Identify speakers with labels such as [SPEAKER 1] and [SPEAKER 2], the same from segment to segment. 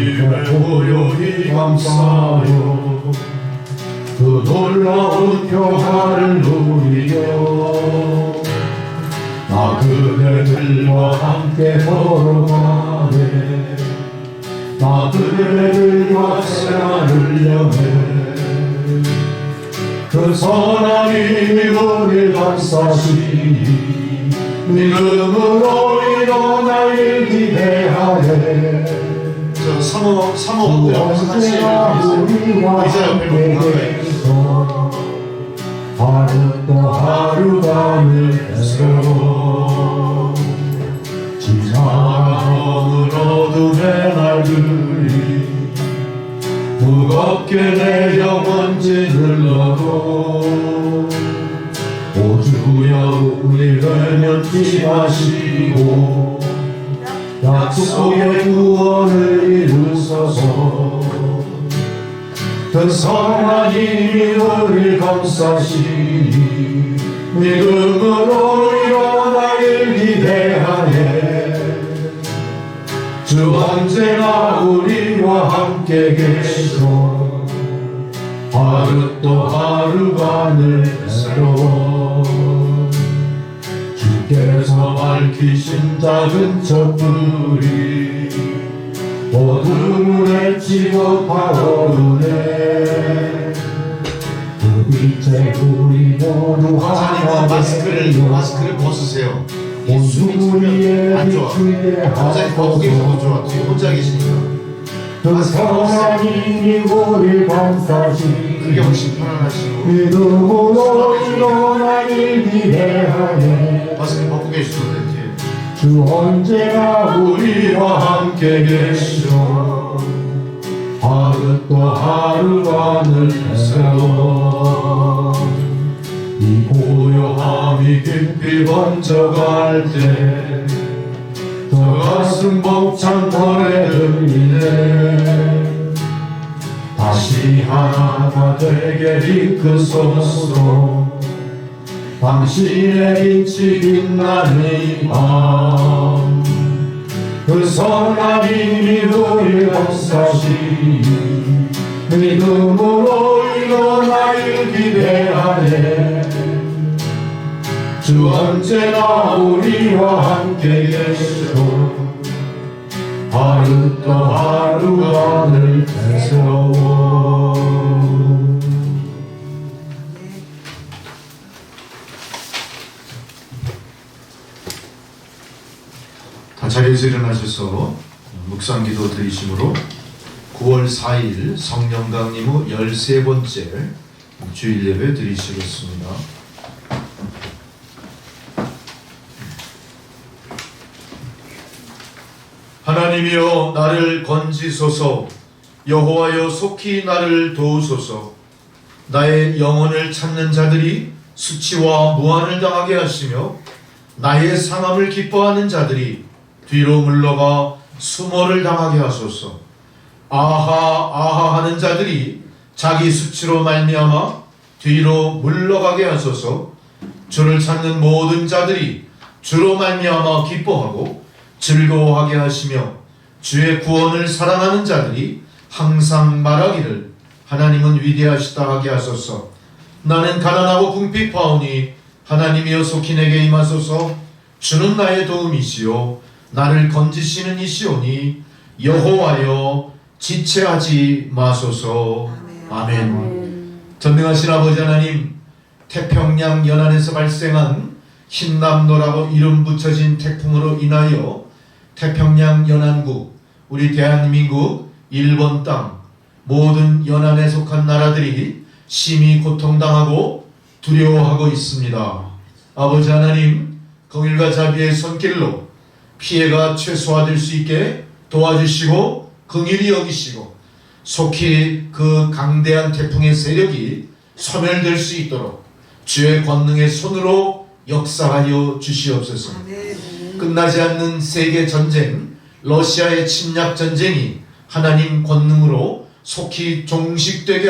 [SPEAKER 1] 하나님의 보혈이 감사하여 그 놀라운 평화를 누리며 나 그대들과 함께 걸어가네 나 그대들과 생활을 여네 그 선한 힘이 우릴 감싸시니 믿음으로 일어날 기대하네
[SPEAKER 2] 저 사모 옆에서 같이 의자 옆에 놓고 가까이
[SPEAKER 1] 하루 또 하루가 새로 지나가는 어둠의 날들이 무겁게 내 영혼 짓눌러도 오주여 우리를 면치 마시고 약속의 구원을 이루소서 그 선한 힘이 우리를 감싸시니 믿음으로 일어나길 기대하네 주 언제나 우리와 함께 계셔 하루 또 하루가 늘 새로워 주께서 밝히신 작은 촛불이 어둠을 헤치고 타오르네 그 빛에 우리 모두 하나
[SPEAKER 2] 마스크를 벗으세요. 이 숨이 추면 안 좋아. 원장님 거기에 더 좋아. 뒤에 혼자 계시니까
[SPEAKER 1] 그 선한 힘이 우리 감싸시니
[SPEAKER 2] 그게 훨씬 편안하시고
[SPEAKER 1] 믿음으로 일어나길 기대하네
[SPEAKER 2] 마스크 벗고 계시던데 뒤에
[SPEAKER 1] 주 언제나 우리와 함께 계시오 하루 또 하루가 늘 새로워 이 고요함이 깊이 번져갈 때 저 가슴 벅찬 노래 들리네 다시 하나가 되게 이끄소서 당신의 빛이 빛나는 이 밤 그 선한 힘이 우리 감싸시니 믿음으로 일어나길 기대하네 주 언제나 우리와 함께 계시오 하루 또 하루가 늘 새로워
[SPEAKER 2] 다 자리에서 일어나셔서 묵상기도 드리심으로 9월 4일 성령 강림 후 13번째 주일 예배 드리시겠습니다. 하나님이여 나를 건지소서 여호와여 속히 나를 도우소서 나의 영혼을 찾는 자들이 수치와 무한을 당하게 하시며 나의 상함을 기뻐하는 자들이 뒤로 물러가 수모를 당하게 하소서 아하 아하 하는 자들이 자기 수치로 말미암아 뒤로 물러가게 하소서 주를 찾는 모든 자들이 주로 말미암아 기뻐하고 즐거워하게 하시며 주의 구원을 사랑하는 자들이 항상 말하기를 하나님은 위대하시다 하게 하소서 나는 가난하고 궁핍하오니 하나님이여 속히 내게 임하소서 주는 나의 도움이시요 나를 건지시는 이시오니 여호와여 지체하지 마소서. 아멘. 전능하신 아버지 하나님 태평양 연안에서 발생한 흰남노라고 이름 붙여진 태풍으로 인하여 태평양 연안국 우리 대한민국 일본 땅 모든 연안에 속한 나라들이 심히 고통당하고 두려워하고 있습니다. 아버지 하나님 긍휼과 자비의 손길로 피해가 최소화될 수 있게 도와주시고 긍휼히 여기시고 속히 그 강대한 태풍의 세력이 소멸될 수 있도록 주의 권능의 손으로 역사하여 주시옵소서. 끝나지 않는 세계 전쟁 러시아의 침략 전쟁이 하나님 권능으로 속히 종식되게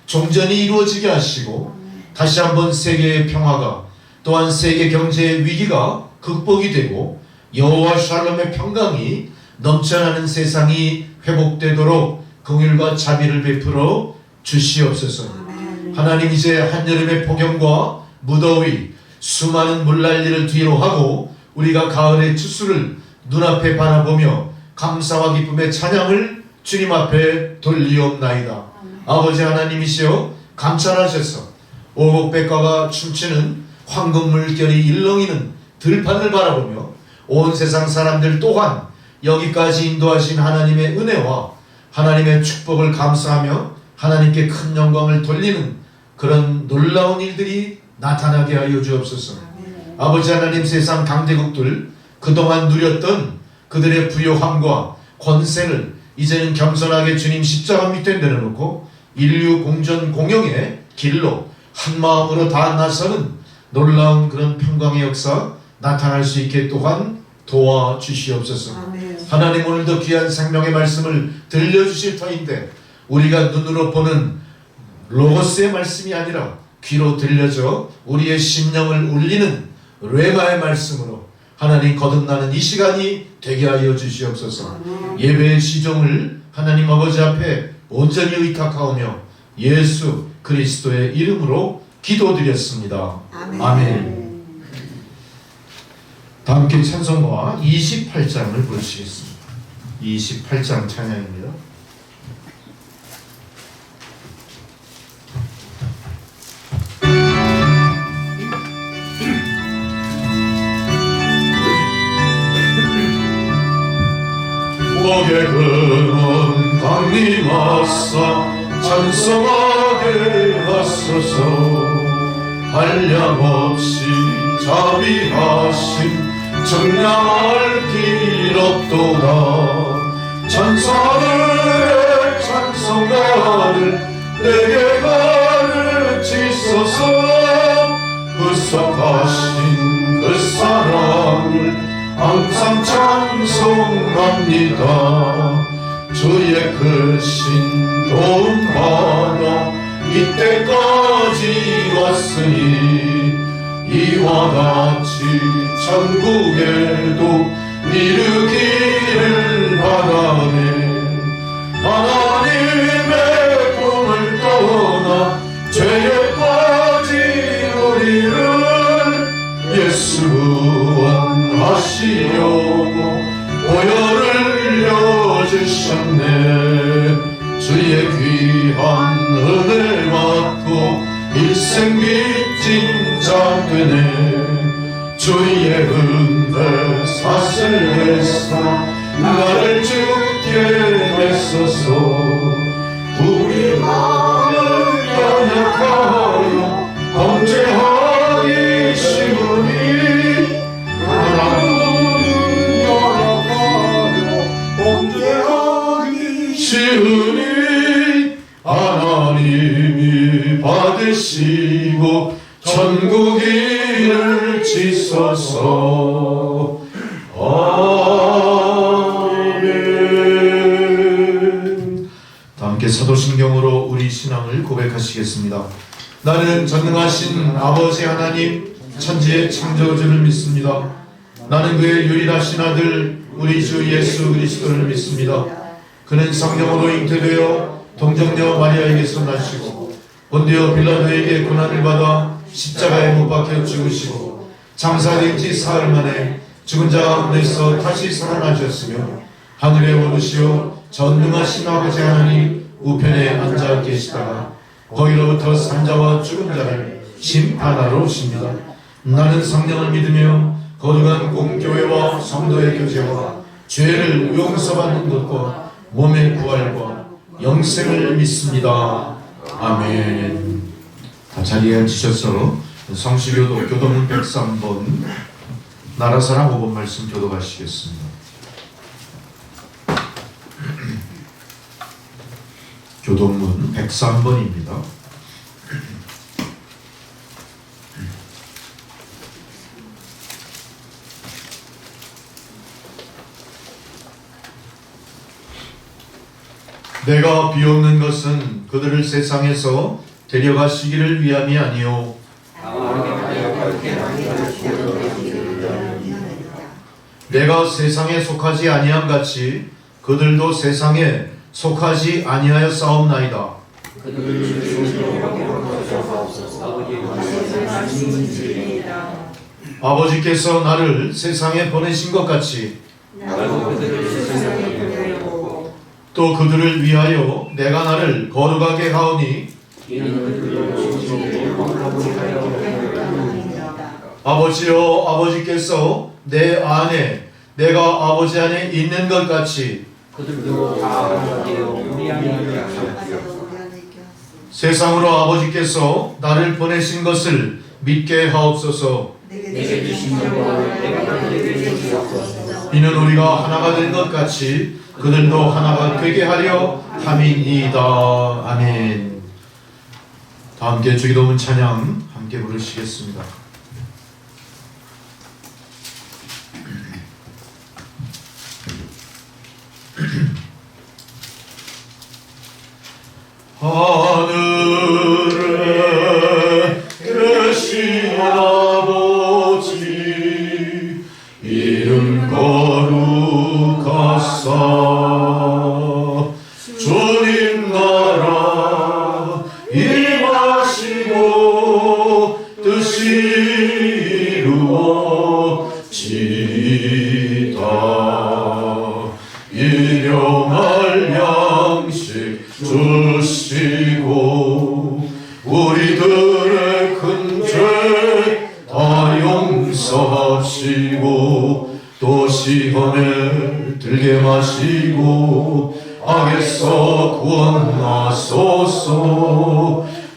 [SPEAKER 2] 종전이 이루어지게 하시고 다시 한번 세계의 평화가 또한 세계 경제의 위기가 극복이 되고 여호와 샬롬의 평강이
[SPEAKER 3] 넘쳐나는 세상이 회복되도록 긍휼과 자비를 베풀어 주시옵소서. 하나님, 이제 한여름의 폭염과 무더위, 수많은 물난리를 뒤로 하고 우리가 가을의 추수를 눈앞에 바라보며 감사와 기쁨의 찬양을 주님 앞에 돌리옵나이다. 아버지 하나님이시여, 감찰하셔서 오곡백과가 춤추는 황금 물결이 일렁이는 들판을 바라보며 온 세상 사람들 또한 여기까지 인도하신 하나님의 은혜와 하나님의 축복을 감사하며 하나님께 큰 영광을 돌리는 그런 놀라운 일들이 나타나게 하여 주옵소서. 아버지 하나님, 세상 강대국들 그동안 누렸던 그들의 부요함과 권세를 이제는 겸손하게 주님 십자가 밑에 내려놓고 인류 공전 공영의 길로 한마음으로 다 나서는 놀라운 그런 평강의 역사 나타날 수 있게 또한 도와주시옵소서. 하나님, 오늘도 귀한 생명의 말씀을 들려주실 터인데 우리가 눈으로 보는 로고스의 말씀이 아니라 귀로 들려져 우리의 심령을 울리는 레마의 말씀으로 하나님 거듭나는 이 시간이 되게 하여 주시옵소서. 예배의 시종을 하나님 아버지 앞에 온전히 의탁하오며 예수 그리스도의 이름으로 기도드렸습니다. 아멘. 다 함께 찬송가 28장을 부르시겠습니다. 28장 찬양입니다.
[SPEAKER 1] 목에 그는 강림하사 찬송하게 하소서. 한량없이 자비하심 정량할 길 없도다. 천사들의 찬송가를 내게 가르치소서. 구속하신 그 사랑을 항상 찬송합니다. 주의 크신 도움 받아 이때까지 왔으니 이와 같이 천국에도 이르기를 바라네. 하나님의 꿈을 떠나 죄에 빠진 우리를 예수 구원하시려고 보혈을 흘려주셨네. 주의 귀한 은혜 받고 일생 빚진 자 되네. 주의 은혜 사슬해서 나를 죽게 했소서. 우리 마음을 연약하여 범죄하기 쉬우니 하나님은 연약하여 범죄하기 쉬우니 하나님이 받으시고 천국 이를 지소서. 아멘.
[SPEAKER 3] 함께 사도신경으로 우리 신앙을 고백하시겠습니다. 나는 전능하신 아버지 하나님 천지의 창조주를 믿습니다. 나는 그의 유일하신 아들 우리 주 예수 그리스도를 믿습니다. 그는 성령으로 잉태되어 동정녀 마리아에게서 나시고 본디오 빌라도에게 고난을 받아 십자가에 못 박혀 죽으시고 장사된 지 사흘 만에 죽은 자 가운데서 다시 살아나셨으며 하늘에 오르시어 전능하신 아버지 하나님 우편에 앉아 계시다가 거기로부터 산자와 죽은 자를 심판하러 오십니다. 나는 성령을 믿으며 거룩한 공교회와 성도의 교제와 죄를 용서받는 것과 몸의 부활과 영생을 믿습니다. 아멘. 다 자리에 앉으셔서 성시교도 교도문 103번 나라사랑 5번 말씀 교도하시겠습니다. 교도문 103번입니다. 내가 비옵는 것은 그들을 세상에서 데려가시기를 위함이 아니요 내가 세상에 속하지 아니함 같이 그들도 세상에 속하지 아니하여 싸움나이다. 아버지께서 나를 세상에 보내신 것 같이 또 그들을 위하여 내가 나를 거룩하게 하오니 아버지여, 아버지께서 내 안에 내가 아버지 안에 있는 것 같이 세상으로 아버지께서 나를 보내신 것을 믿게 하옵소서. 이는 우리가 하나가 된 것 같이 그들도 하나가 되게 하려 함이니이다. 아멘. 다 함께 주기도문 찬양 함께 부르시겠습니다. 하늘에 계신 아버지 이름 거룩하사 주님 나라 임하시고 뜻이 이루어지이다. 일용할 양식 주시고 우리들의 큰 죄 다 용서하시고 또 시험에 들게 마시고 악에서 구원하소서.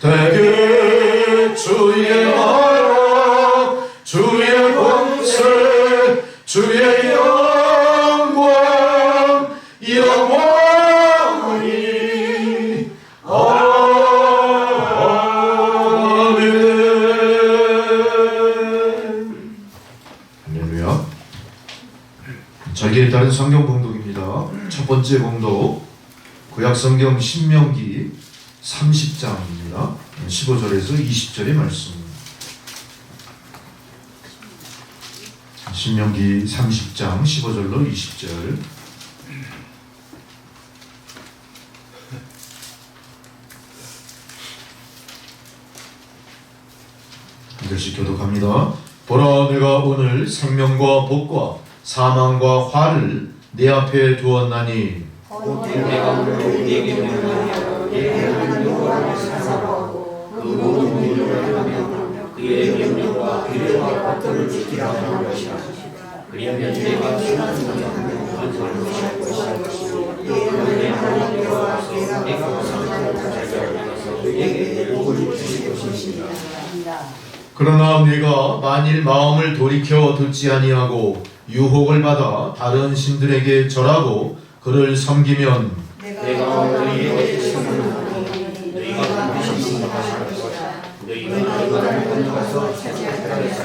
[SPEAKER 3] 대개 주의 나라 주의 권세 주의 영광 영원히 아멘. 할렐루야. 절기에 따른 성경 봉독입니다. 첫 번째 봉독 구약성경 신명기 30장입니다. 15절에서 20절의 말씀. 신명기 30장 15절로 20절. 한 절씩 교독합니다. 보라, 내가 오늘 생명과 복과 사망과 화를 내 앞에 두었나니
[SPEAKER 4] 내가 오늘 네게 명령하여 내 하나님 여호와를 사랑하고 그 모든 일을 하며 그의 명령과 규례와 법도를 지키라 하는 것이라. 그리하면 내가 생각하며 간절히 할 것이요 내 하나님 여호와께서 내가 상하는 자에서 내게 복을 주실 것이니라.
[SPEAKER 3] 그러나 네가 만일 마음을 돌이켜 듣지 아니하고 유혹을 받아 다른 신들에게 절하고 그를 섬기면
[SPEAKER 4] 내가 너희에게 시험하노니 너희가 반드시 승리하실 것이다. 너희가 이것을 건너가서 차지할 땅에서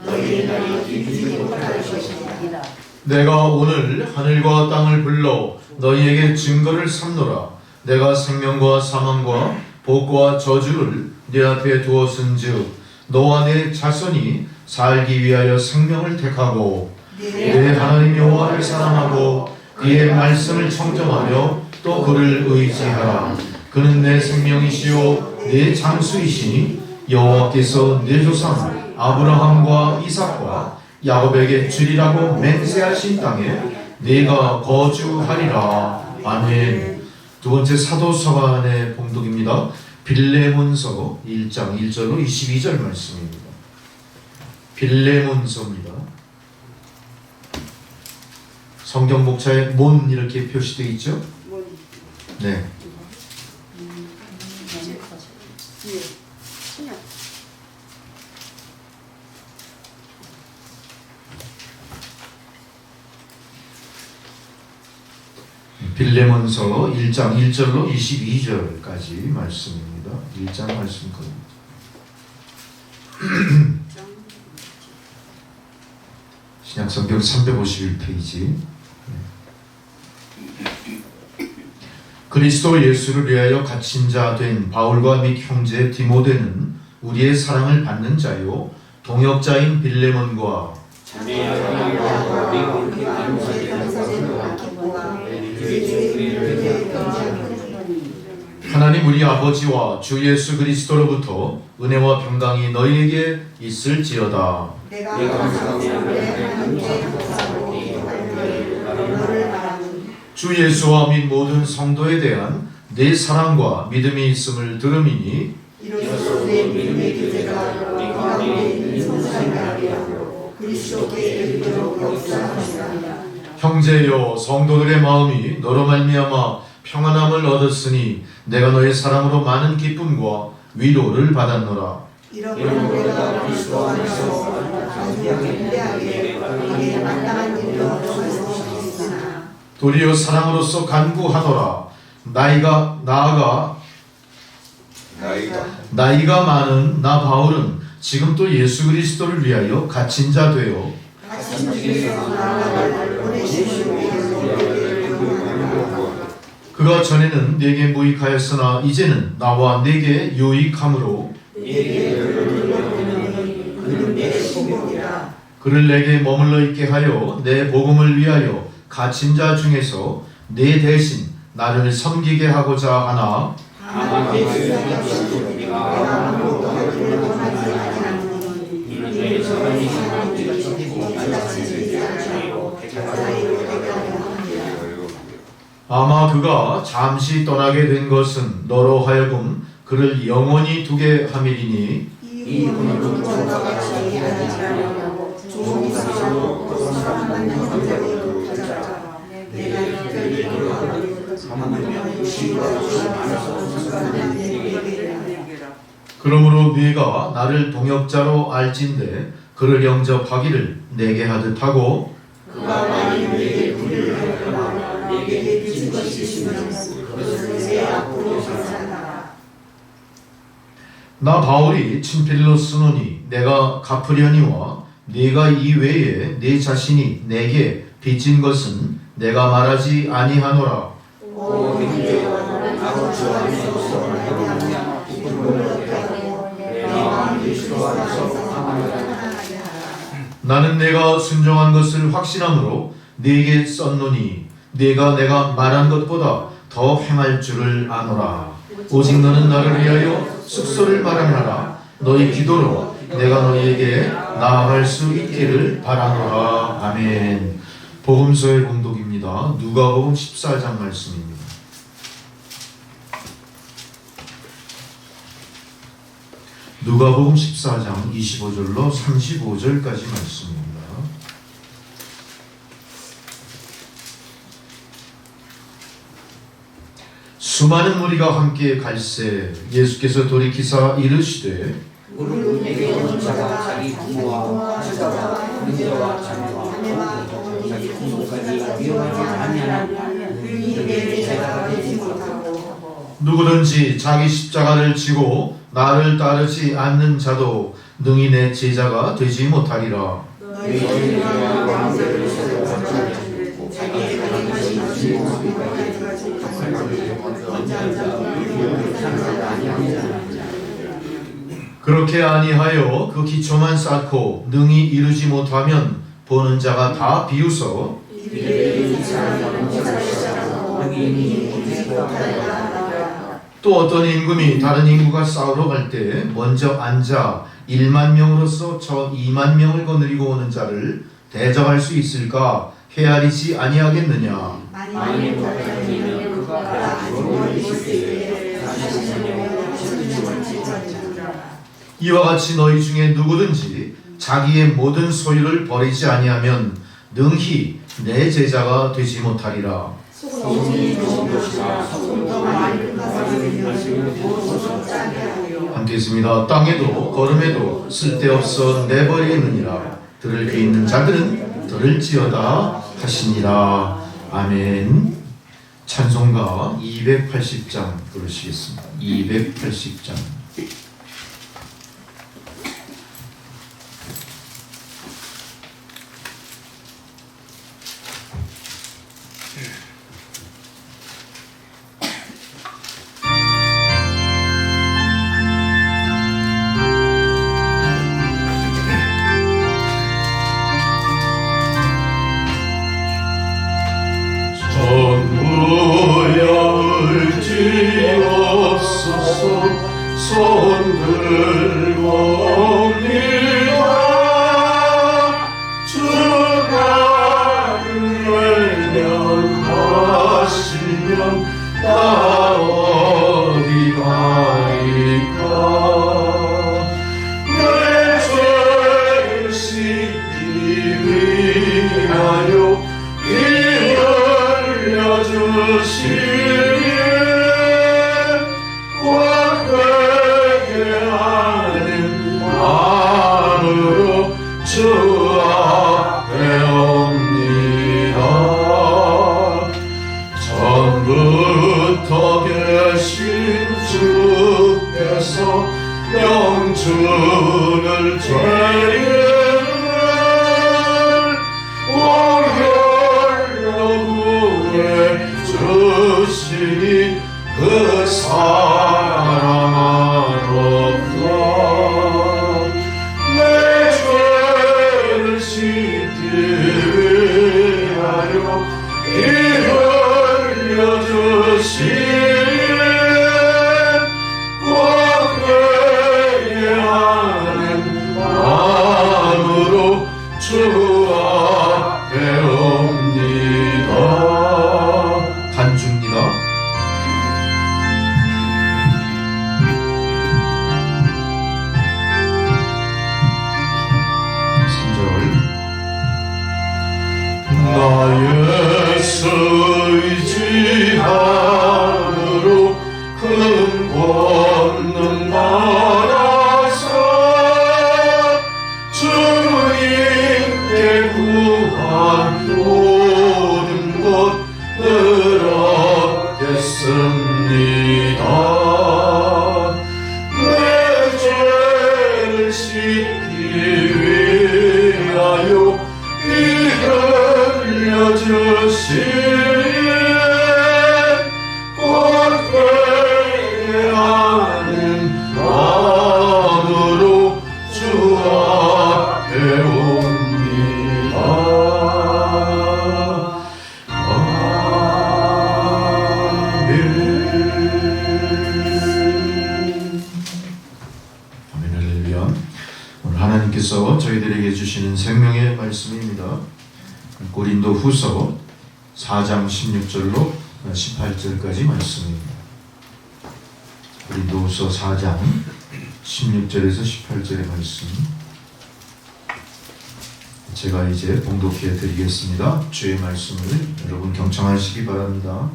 [SPEAKER 4] 너희의 날이 길지 못할 것이다.
[SPEAKER 3] 내가 오늘 하늘과 땅을 불러 너희에게 증거를 삼노라. 내가 생명과 사망과 복과 저주를 네 앞에 두었은즉 너와 내 자손이 살기 위하여 생명을 택하고 내 하나님 여호와를 사랑하고 그의 말씀을 청정하며 또 그를 의지하라. 그는 내 생명이시요 내 장수이시니 여호와께서 내 조상 아브라함과 이삭과 야곱에게 주리라고 맹세하신 땅에 네가 거주하리라. 아멘. 두 번째 사도서간의 봉독입니다. 빌레몬서 1장 1절로 22절 말씀입니다. 빌레몬서입니다. 성경 목차에 몬 이렇게 표시되어 있죠? 네. 빌레몬서 1장 1절로 22절까지 말씀입니다. 1장 말씀 겁니다. 신약성경 351페이지. 그리스도 예수를 위하여 갇힌 자 된 바울과 및 형제 디모데는 우리의 사랑을 받는 자요 동역자인 빌레몬과 하나님 우리 아버지와 주 예수 그리스도로부터 은혜와 평강이 너희에게 있을지어다.
[SPEAKER 4] 내가 함께 너를 말하는
[SPEAKER 3] 주 예수와 및 모든 성도에 대한 내 사랑과 믿음이 있음을 들음이니
[SPEAKER 4] 이로써 내 믿음의 교제가 우리 가운데 있는 성산하게 하고 그리스도께 이르도록 역사하시나이다.
[SPEAKER 3] 형제여 성도들의 마음이 너로 말미암아 평안함을 얻었으니 내가 너의 사랑으로 많은 기쁨과 위로를 받았노라.
[SPEAKER 4] 이러므로 내가 그리스도 안에서 간절하게 기대하게 그에게 마땅한 일을 얻을 수 있으나
[SPEAKER 3] 도리어 사랑으로서 간구하노라. 나이가 많은 나 바울은 지금 또 예수 그리스도를 위하여 갇힌 자 되어
[SPEAKER 4] 같은 중에서 나아갈 보내심을 위해서
[SPEAKER 3] 그가 전에는 내게 무익하였으나 이제는 나와 내게 유익함으로
[SPEAKER 4] 그는 내 신복이라.
[SPEAKER 3] 그를 내게 머물러 있게 하여 내 복음을 위하여 갇힌 자 중에서 내 대신 나를 섬기게 하고자 하나
[SPEAKER 4] 다만 내 생각이 내가 아무것도 하기를 원하지 아니하노니 이는 내 전이 사람들이 지키고 달라지지 않고 사이로 되게 합니다.
[SPEAKER 3] 아마 그가 잠시 떠나게 된 것은 너로 하여금 그를 영원히 두게 함이리니
[SPEAKER 4] 이 부분은 전과 같이 아니하려고 좋은 사람으로 또 사랑하는 형제로 붙잡아 내가 이끌 이끌어 사모하며 유시와 주만에서 순간한 내 얘기를 하라.
[SPEAKER 3] 그러므로 네가 나를 동역자로 알진대 그를 영접하기를 내게 하듯 하고
[SPEAKER 4] 그가 만일 내게 불의를 하거나 내게 빚진 것이 있으면 그것을 내 앞으로 상상하라.
[SPEAKER 3] 나 바울이 친필로 쓰노니 내가 갚으려니와 네가 이외에 내 자신이 내게 빚진 것은 내가 말하지 아니하노라.
[SPEAKER 4] 오 형제여 나로 주 안에서 말하며 기쁨을 얻게 하고 내 마음 그리스도 안에서 하나하게 하라.
[SPEAKER 3] 나는 내가 순종한 것을 확신함으로 네게 썼노니 내가 말한 것보다 더 행할 줄을 아노라. 오직 너는 나를 위하여 숙소를 마련하라. 너희 기도로 내가 너희에게 나아갈 수 있기를 바라노라. 아멘. 복음서의 봉독입니다. 누가복음 14장 말씀입니다. 누가복음 14장 25절로 35절까지 말씀입니다. 수많은 무리가 함께 갈새 예수께서 돌이키사 이르시되
[SPEAKER 4] 무릇 내게 오는 자가 자기 부모와 처자와 형제와 자매와 자기 부모까지 위험하지 아니하면 그이 내 제자가 되지 못하고
[SPEAKER 3] 누구든지 자기 십자가를 지고 나를 따르지 않는 자도 능히 내 제자가 되지 못하리라.
[SPEAKER 4] 너희 주님과 왕세를 서로 자기의 가능하신 주님과 가지고
[SPEAKER 3] 그렇게 아니하여 그 기초만 쌓고 능히 이루지 못하면 보는 자가 다 비웃어 또 어떤 임금이 다른 임금과 싸우러 갈 때 먼저 앉아 1만 명으로서 저 2만 명을 거느리고 오는 자를 대적할 수 있을까 헤아리지 아니하겠느냐.
[SPEAKER 4] 만일 그가 아주 멀리 있을 때
[SPEAKER 3] 이와 같이 너희 중에 누구든지 자기의 모든 소유를 버리지 아니하면 능히 내 제자가 되지 못하리라. 함께 있습니다. 땅에도 걸음에도 쓸데없어 내버리느니라. 들을 귀 있는 자들은 들을지어다 하시니라. 아멘. 찬송가 280장 부르시겠습니다. 280장.
[SPEAKER 1] 손 들고 옵니다. 주가 열면 하시면 나 어디 가리까. 내 죄를 씻기 위하여 피 흘려주시니 꽉 회개하는 마음으로 주 앞에 옵니다. 전부터 계신 주께서 영주를 죄를 오혈로 구해 주시니 그 사랑 안없다. 내 죄를 씻기 위하여 피 흘려주시니 꽉 회개하는 마음으로 주 앞에 옵니다.
[SPEAKER 3] 간주입니다.
[SPEAKER 1] 나 예수 의지함으로 큰 권능 받아서 주님께 구한 모든 것 늘 얻겠습니다. 내 죄를 씻기 위하여 피 흘려주시니 꼭 회개하는 마음으로 주 앞에 옵니다.
[SPEAKER 3] 아멘. 할렐루야. 오늘 하나님께서 저희들에게 주시는 생명의 말씀입니다. 고린도 후서 4장 16절로 18절까지 말씀입니다. 고린도 후서 4장 16절에서 18절의 말씀 제가 이제 봉독해 드리겠습니다. 주의 말씀을 여러분 경청하시기 바랍니다.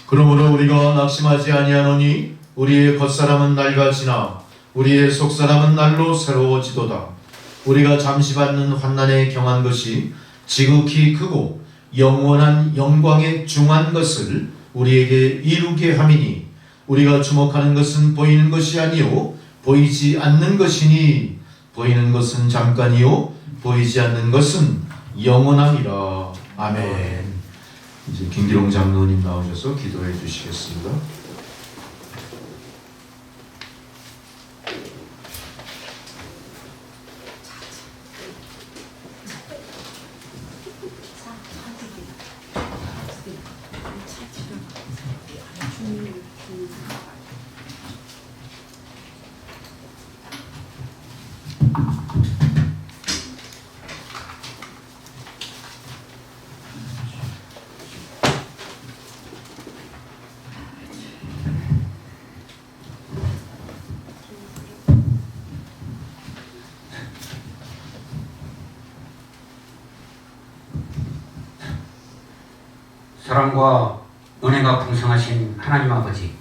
[SPEAKER 3] 그러므로 우리가 낙심하지 아니하노니 우리의 겉사람은 낡아지나 우리의 속사람은 날로 새로워지도다. 우리가 잠시 받는 환난에 경한 것이 지극히 크고 영원한 영광에 중한 것을 우리에게 이루게 함이니 우리가 주목하는 것은 보이는 것이 아니요 보이지 않는 것이니 보이는 것은 잠깐이요 보이지 않는 것은 영원함이라. 아멘. 이제 김기롱 장로님 나오셔서 기도해 주시겠습니다.
[SPEAKER 4] 사랑과 은혜가 풍성하신 하나님 아버지,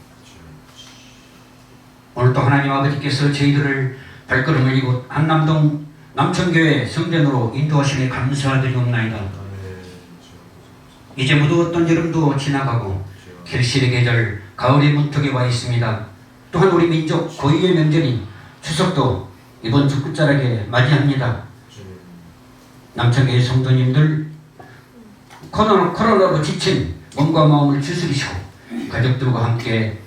[SPEAKER 4] 오늘도 하나님 아버지께서 저희들을 발걸음을 이곳 한남동 남천교회 성전으로 인도하심에 감사드리옵나이다. 이제 무더웠던 여름도 지나가고 결실의 계절 가을의 문턱에 와 있습니다. 또한 우리 민족 고유의 명절인 추석도 이번 주 끝자락에 맞이합니다. 남천교회 성도님들 코로나로 지친 몸과 마음을 추스리시고 가족들과 함께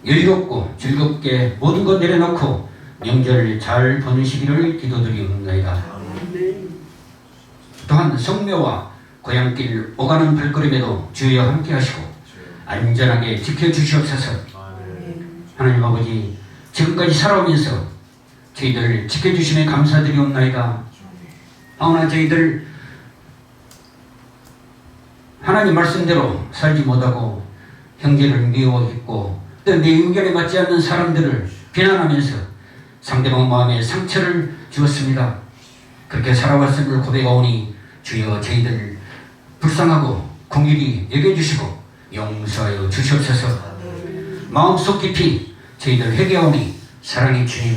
[SPEAKER 4] 여유롭고 즐겁게 모든 것 내려놓고 명절을 잘 보내시기를 기도드리옵나이다. 또한 성묘와 고향길 오가는 발걸음에도 주여 함께 하시고
[SPEAKER 5] 안전하게 지켜주시옵소서. 하나님 아버지, 지금까지 살아오면서 저희들 지켜주심에 감사드리옵나이다. 하오나 저희들 하나님 말씀대로 살지 못하고 형제를 미워했고 또 내 의견에 맞지 않는 사람들을 비난하면서 상대방 마음에 상처를 주었습니다. 그렇게 살아왔음을 고백하오니 주여 저희들 불쌍하고 긍휼히 여겨주시고 용서하여 주시옵소서. 마음속 깊이 저희들 회개하오니 사랑의 주님,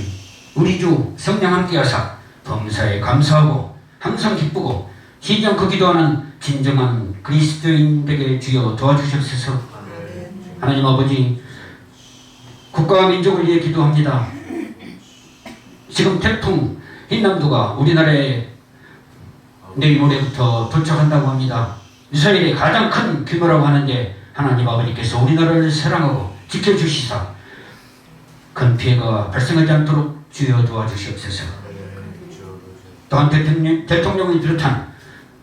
[SPEAKER 5] 우리 주 성령 함께하사 범사에 감사하고 항상 기쁘고 쉬지 않고 기도하는 진정한 그리스도인에게 주여 도와주시옵소서. 하나님 아버지, 국가와 민족을 위해 기도합니다. 지금 태풍 흰남도가 우리나라에 내일 모레부터 도착한다고 합니다. 이스라엘의 가장 큰 규모라고 하는데 하나님 아버지께서 우리나라를 사랑하고 지켜주시사 큰 피해가 발생하지 않도록 주여 도와주시옵소서. 또한 대통령을 비롯한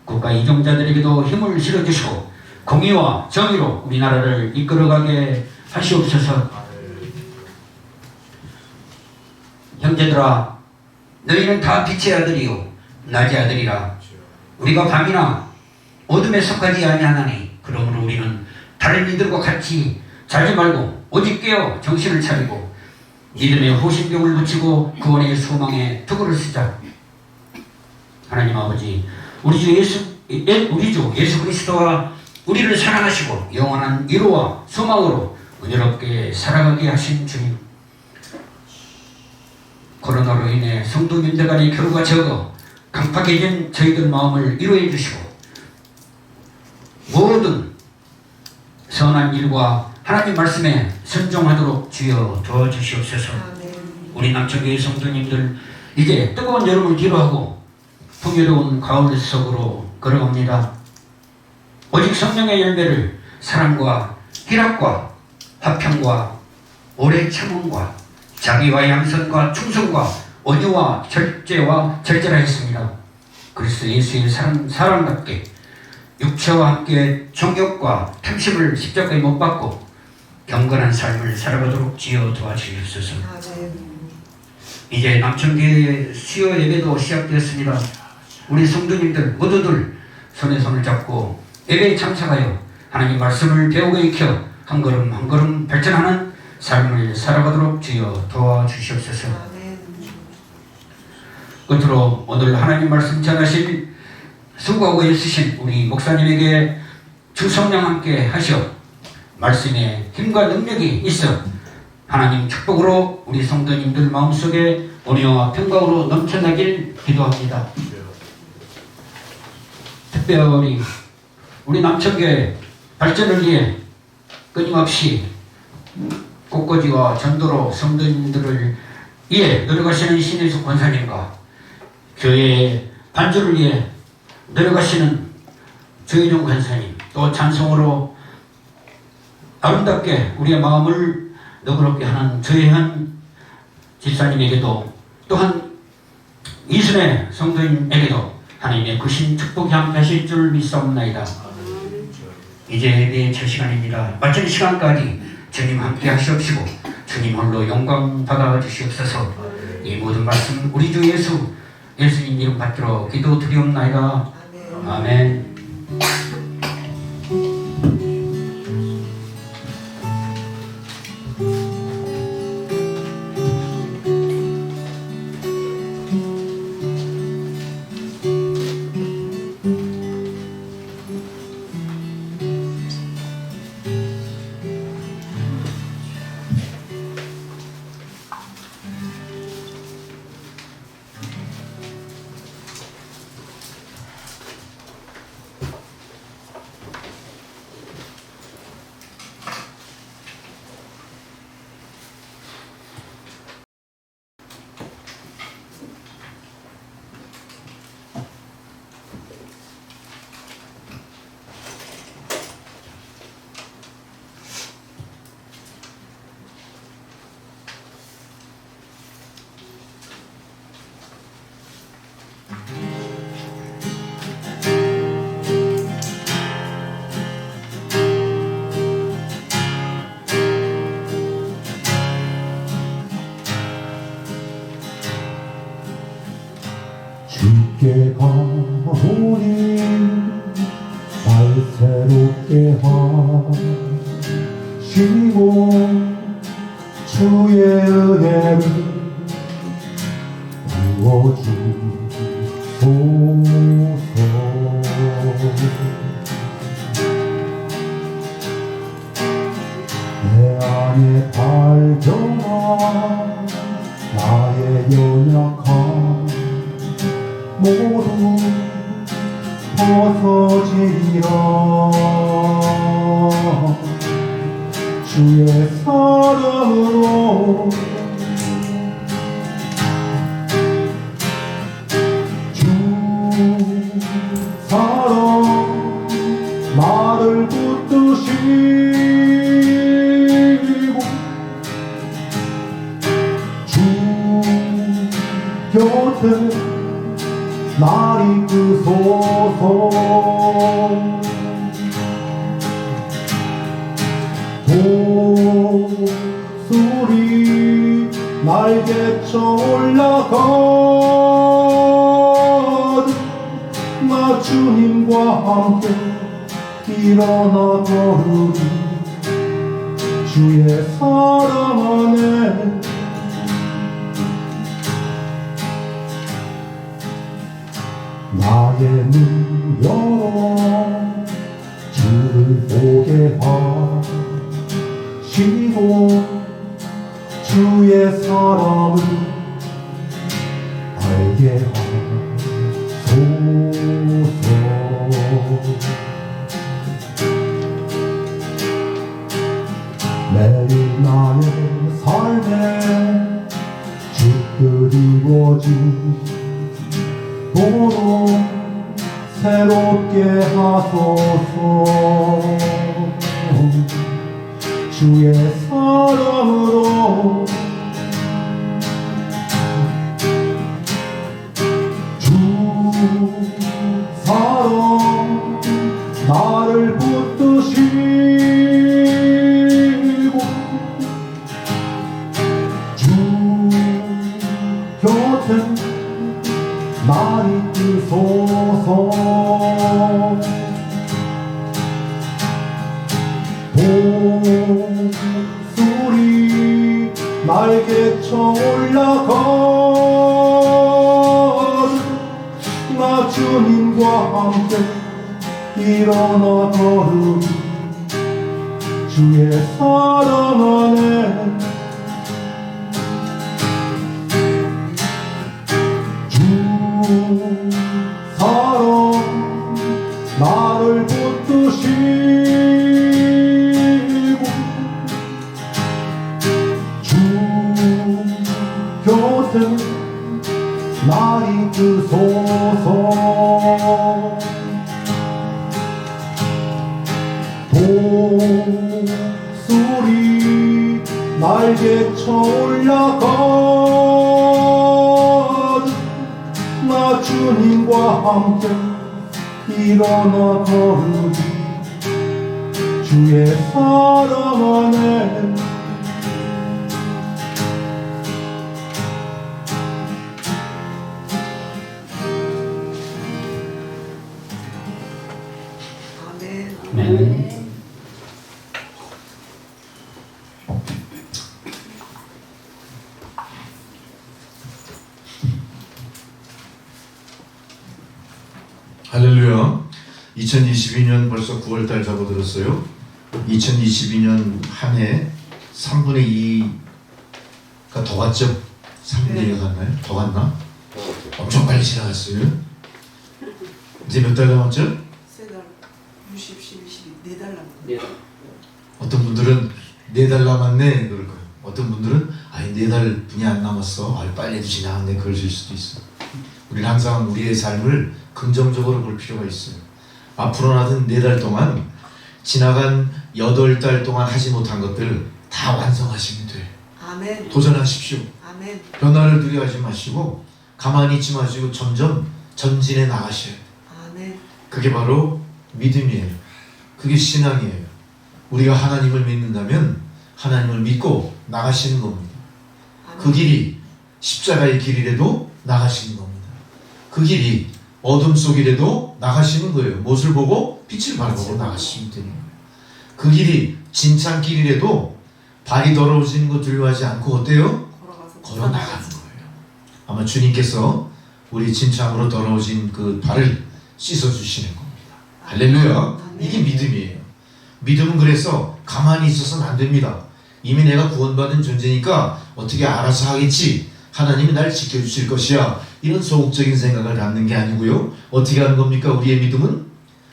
[SPEAKER 5] 국가 이종자들에게도 힘을 실어주시고 공의와 정의로 우리나라를 이끌어가게 하시옵소서. 형제들아, 너희는 다 빛의 아들이요 낮의 아들이라. 우리가 밤이나 어둠에 속하지 아니하나니 그러므로 우리는 다른 이들과 같이 자지 말고 오직 깨어 정신을 차리고 믿음의 호신병을 붙이고 구원의 소망에 투구를 쓰자. 하나님 아버지, 우리 주 예수 그리스도와 우리를 사랑하시고 영원한 위로와 소망으로 은혜롭게 살아가게 하신 주님, 코로나로 인해 성도님들 간의 교류가 적어 강팍해진 저희들 마음을 위로해 주시고 모든 선한 일과 하나님 말씀에 순종하도록 주여 도와주시옵소서. 우리 남천교회 성도님들 이제 뜨거운 여름을 뒤로하고 풍요로운 가을 속으로 걸어갑니다. 오직 성령의 열매를 사랑과 희락과 화평과 오래 참음과 자비와 양선과 충성과 온유와 절제와 절제하였습니다. 그리스도 예수의 사랑답게 육체와 함께 정욕과 탐심을 십자가에 못 박고 경건한 삶을 살아가도록 지어 도와주시옵소서. 이제 남천교회 수요 예배도 시작되었습니다. 우리 성도님들 모두들 손에 손을 잡고 예배에 참석하여 하나님 말씀을 배우고 익혀 한 걸음 한 걸음 발전하는 삶을 살아가도록 주여 도와주시옵소서. 끝으로 오늘 하나님 말씀 전하실 수고하고 애쓰신 우리 목사님에게 주 성령 함께 하시어 말씀에 힘과 능력이 있어 하나님 축복으로 우리 성도님들 마음속에 온유와 평강으로 넘쳐나길 기도합니다. 특별히 우리 남천교회 발전을 위해 끊임없이 꽃꽂이와 전도로 성도님들을 위해 노력하시는 신혜숙 권사님과 교회의 반주를 위해 노력하시는 조혜종 권사님, 또 찬송으로 아름답게 우리의 마음을 너그럽게 하는 조혜현 집사님에게도 또한 이순의 성도님에게도 하나님의 크신 축복이 함께 하실 줄 믿사옵나이다. 이제 예배의 첫 시간입니다. 마침 시간까지 주님 함께 하시옵시고 주님 홀로 영광 받아 주시옵소서. 이 모든 말씀 우리 주 예수님 이름 받들어 기도 드리옵나이다. 아멘.
[SPEAKER 1] 새롭게 하시고 주의 은혜를 부어주소서. 내 안에 발견한 나의 연약함 모두 벗어지리라. 주의 사랑으로 주 사랑 나를 붙드시고 주 곁에 날 이끄소서. 독수리 날개쳐 올라가듯 나 주님과 함께 일어나 걸으리. 주의 사랑 안에 나의 눈 열어 주를 보게 하시고 주의 사랑을 알게 하소서. 매일 나의 삶에 주 그리워지도록 새롭게 하소서. 주의 사랑으로 주 사랑 나를 붙드시고 주 곁에 날 이끄소서. 독수리 날개쳐 올라가듯 나 주님과 함께 일어나 걸으리. 주의 사랑 안에 주 사랑 나를 붙드시고 주 곁에 날 이끄소서. 독수리 날개쳐 올라가듯 나 주님과 함께 일어나 걸으리. 주의 사랑 안에
[SPEAKER 5] 아멘.
[SPEAKER 3] 할렐루야. 2022년 벌써 9월달 접어들었어요. 2022년 한 해 3분의 2가 더 갔죠? 3분의 2가 갔나요? 더 갔나? 엄청 빨리 지나갔어요. 이제 몇 달 남았죠?
[SPEAKER 4] 3달, 60, 12, 12, 4달 남았네.
[SPEAKER 5] 네.
[SPEAKER 3] 어떤 분들은 4달 남았네 그럴 거예요. 어떤 분들은 아니 4달 분이 안 남았어. 아유 빨리 지나갔네 그러실 수도 있어요. 우리는 항상 우리의 삶을 긍정적으로 볼 필요가 있어요. 앞으로 나든 4달 동안 지나간 8달 동안 하지 못한 것들 다 완성하시면 돼요.
[SPEAKER 4] 아멘.
[SPEAKER 3] 도전하십시오.
[SPEAKER 4] 아멘.
[SPEAKER 3] 변화를 두려워하지 마시고 가만히 있지 마시고 점점 전진해 나가셔야 돼요.
[SPEAKER 4] 아멘.
[SPEAKER 3] 그게 바로 믿음이에요. 그게 신앙이에요. 우리가 하나님을 믿는다면 하나님을 믿고 나가시는 겁니다. 그 길이 십자가의 길이라도 나가시는 겁니다. 그 길이 어둠 속이라도 나가시는 거예요. 무엇을 보고? 빛을 발하고 나가시면 되는 거예요. 그 길이 진창길이라도 발이 더러워지는 거 두려워하지 않고 어때요? 걸어 나가는 거예요. 아마 주님께서 우리 진창으로 더러워진 그 발을 씻어주시는 겁니다. 할렐루야. 이게 믿음이에요. 믿음은 그래서 가만히 있어서는 안 됩니다. 이미 내가 구원받은 존재니까 어떻게 알아서 하겠지. 하나님이 날 지켜주실 것이야. 이런 소극적인 생각을 갖는 게 아니고요. 어떻게 하는 겁니까? 우리의 믿음은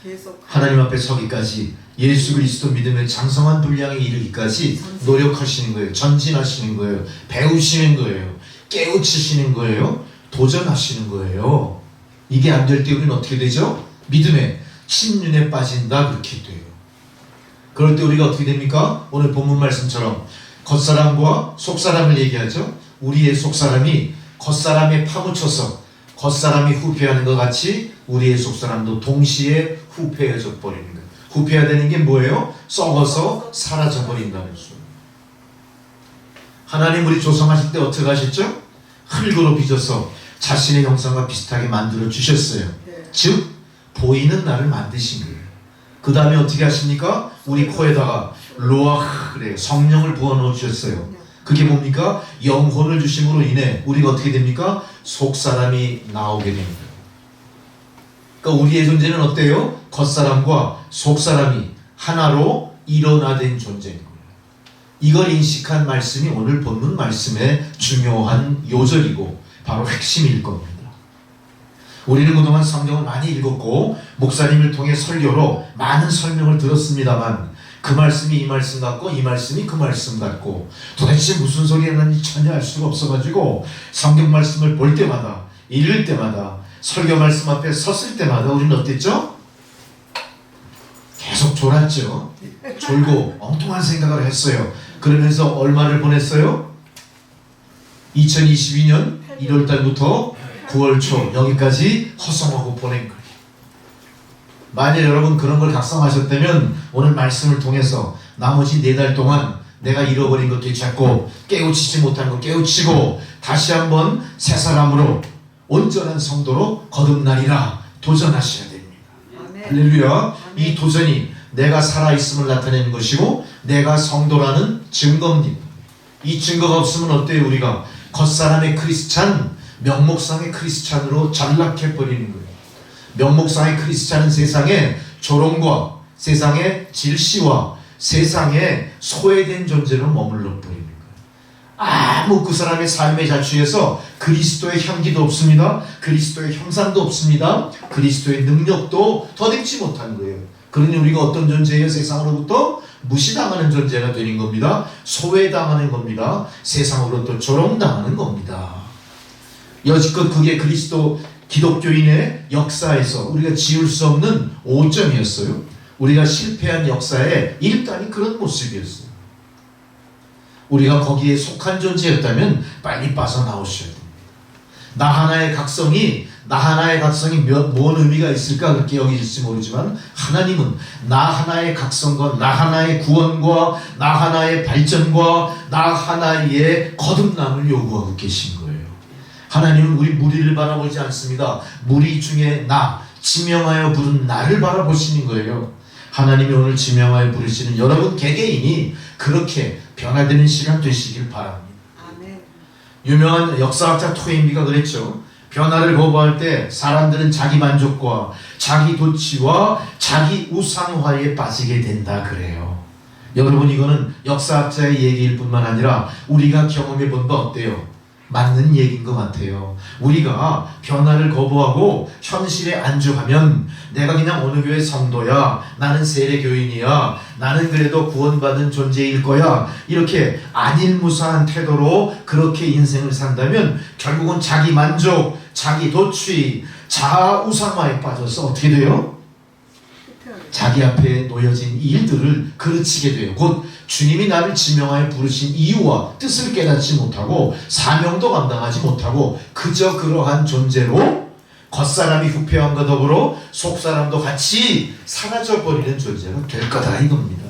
[SPEAKER 4] 계속
[SPEAKER 3] 하나님 앞에 서기까지 예수 그리스도 믿음의 장성한 분량에 이르기까지 노력하시는 거예요. 전진하시는 거예요. 배우시는 거예요. 깨우치시는 거예요. 도전하시는 거예요. 이게 안 될 때 우리는 어떻게 되죠? 믿음의 침륜에 빠진다 그렇게 돼요. 그럴 때 우리가 어떻게 됩니까? 오늘 본문 말씀처럼 겉사람과 속사람을 얘기하죠. 우리의 속사람이 겉사람에 파묻혀서 겉사람이 후패하는 것 같이 우리의 속사람도 동시에 후패해져 버리는 거예요. 후패해야 되는 게 뭐예요? 썩어서 사라져 버린다는 소리. 하나님 우리 조성하실 때 어떻게 하셨죠? 흙으로 빚어서 자신의 형상과 비슷하게 만들어 주셨어요. 즉 보이는 나를 만드신 거예요. 그 다음에 어떻게 하십니까? 우리 코에다가 로아 그래요. 성령을 부어넣어 주셨어요. 그게 뭡니까? 영혼을 주심으로 인해 우리가 어떻게 됩니까? 속사람이 나오게 됩니다. 그러니까 우리의 존재는 어때요? 겉사람과 속사람이 하나로 일어나된 존재인 거예요. 이걸 인식한 말씀이 오늘 본문 말씀의 중요한 요절이고 바로 핵심일 겁니다. 우리는 그동안 성경을 많이 읽었고 목사님을 통해 설교로 많은 설명을 들었습니다만 그 말씀이 이 말씀 같고 이 말씀이 그 말씀 같고 도대체 무슨 소리 하는지 전혀 알 수가 없어가지고 성경 말씀을 볼 때마다 읽을 때마다 설교 말씀 앞에 섰을 때마다 우리는 어땠죠? 계속 졸았죠. 졸고 엉뚱한 생각을 했어요. 그러면서 얼마를 보냈어요? 2022년 1월달부터 9월 초 여기까지 허송하고 보낸 거예요. 만일 여러분 그런 걸 각성하셨다면 오늘 말씀을 통해서 나머지 4달 동안 내가 잃어버린 것 되찾고 깨우치지 못한 것 깨우치고 다시 한번 새 사람으로 온전한 성도로 거듭나리라 도전하셔야 됩니다. 할렐루야. 이 도전이 내가 살아있음을 나타내는 것이고 내가 성도라는 증거입니다. 이 증거가 없으면 어때요? 우리가 겉사람의 크리스찬 명목상의 크리스찬으로 전락해버리는 거예요. 명목상의 크리스찬은 세상의 조롱과 세상의 질시와 세상의 소외된 존재로 머물러 버리는 거예요. 아무 그 사람의 삶의 자취에서 그리스도의 향기도 없습니다. 그리스도의 형상도 없습니다. 그리스도의 능력도 더듬지 못한 거예요. 그러니 우리가 어떤 존재예요? 세상으로부터 무시당하는 존재가 되는 겁니다. 소외당하는 겁니다. 세상으로부터 조롱당하는 겁니다. 여지껏 그게 그리스도 기독교인의 역사에서 우리가 지울 수 없는 오점이었어요. 우리가 실패한 역사의 일단이 그런 모습이었어요. 우리가 거기에 속한 존재였다면 빨리 빠져나오셔야 됩니다. 나 하나의 각성이 뭔 의미가 있을까 그렇게 여기실지 모르지만 하나님은 나 하나의 각성과 나 하나의 구원과 나 하나의 발전과 나 하나의 거듭남을 요구하고 계신 거예요. 하나님은 우리 무리를 바라보지 않습니다. 무리 중에 나, 지명하여 부른 나를 바라보시는 거예요. 하나님이 오늘 지명하여 부르시는 여러분 개개인이 그렇게 변화되는 시간 되시길 바랍니다.
[SPEAKER 4] 아멘.
[SPEAKER 3] 유명한 역사학자 토인비가 그랬죠. 변화를 거부할 때 사람들은 자기 만족과 자기 도취와 자기 우상화에 빠지게 된다 그래요. 여러분 이거는 역사학자의 얘기일 뿐만 아니라 우리가 경험해 본 바 어때요? 맞는 얘기인 것 같아요. 우리가 변화를 거부하고 현실에 안주하면 내가 그냥 어느 교회 성도야, 나는 세례교인이야, 나는 그래도 구원받은 존재일 거야, 이렇게 안일무사한 태도로 그렇게 인생을 산다면 결국은 자기 만족, 자기 도취, 자아 우상화에 빠져서 어떻게 돼요? 자기 앞에 놓여진 일들을 그르치게 돼요. 곧 주님이 나를 지명하여 부르신 이유와 뜻을 깨닫지 못하고 사명도 감당하지 못하고 그저 그러한 존재로 겉사람이 후패함과 더불어 속사람도 같이 사라져버리는 존재가 될 거다 이겁니다.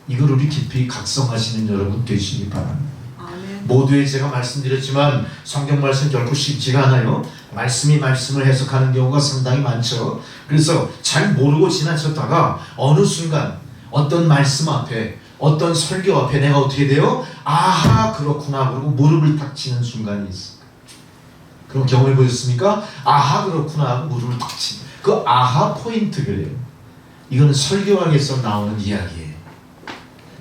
[SPEAKER 3] 이걸 우리 깊이 각성하시는 여러분 되시기 바랍니다.
[SPEAKER 4] 아멘.
[SPEAKER 3] 모두의 제가 말씀드렸지만 성경 말씀 결코 쉽지가 않아요. 말씀이 말씀을 해석하는 경우가 상당히 많죠. 그래서 잘 모르고 지나쳤다가 어느 순간 어떤 말씀 앞에 어떤 설교 앞에 내가 어떻게 돼요? 아하 그렇구나 그러고 무릎을 탁 치는 순간이 있어요. 그런 경험을 보셨습니까? 아하 그렇구나 하고 무릎을 탁 치는 그 아하 포인트 그래요. 이거는 설교학에서 나오는 이야기예요.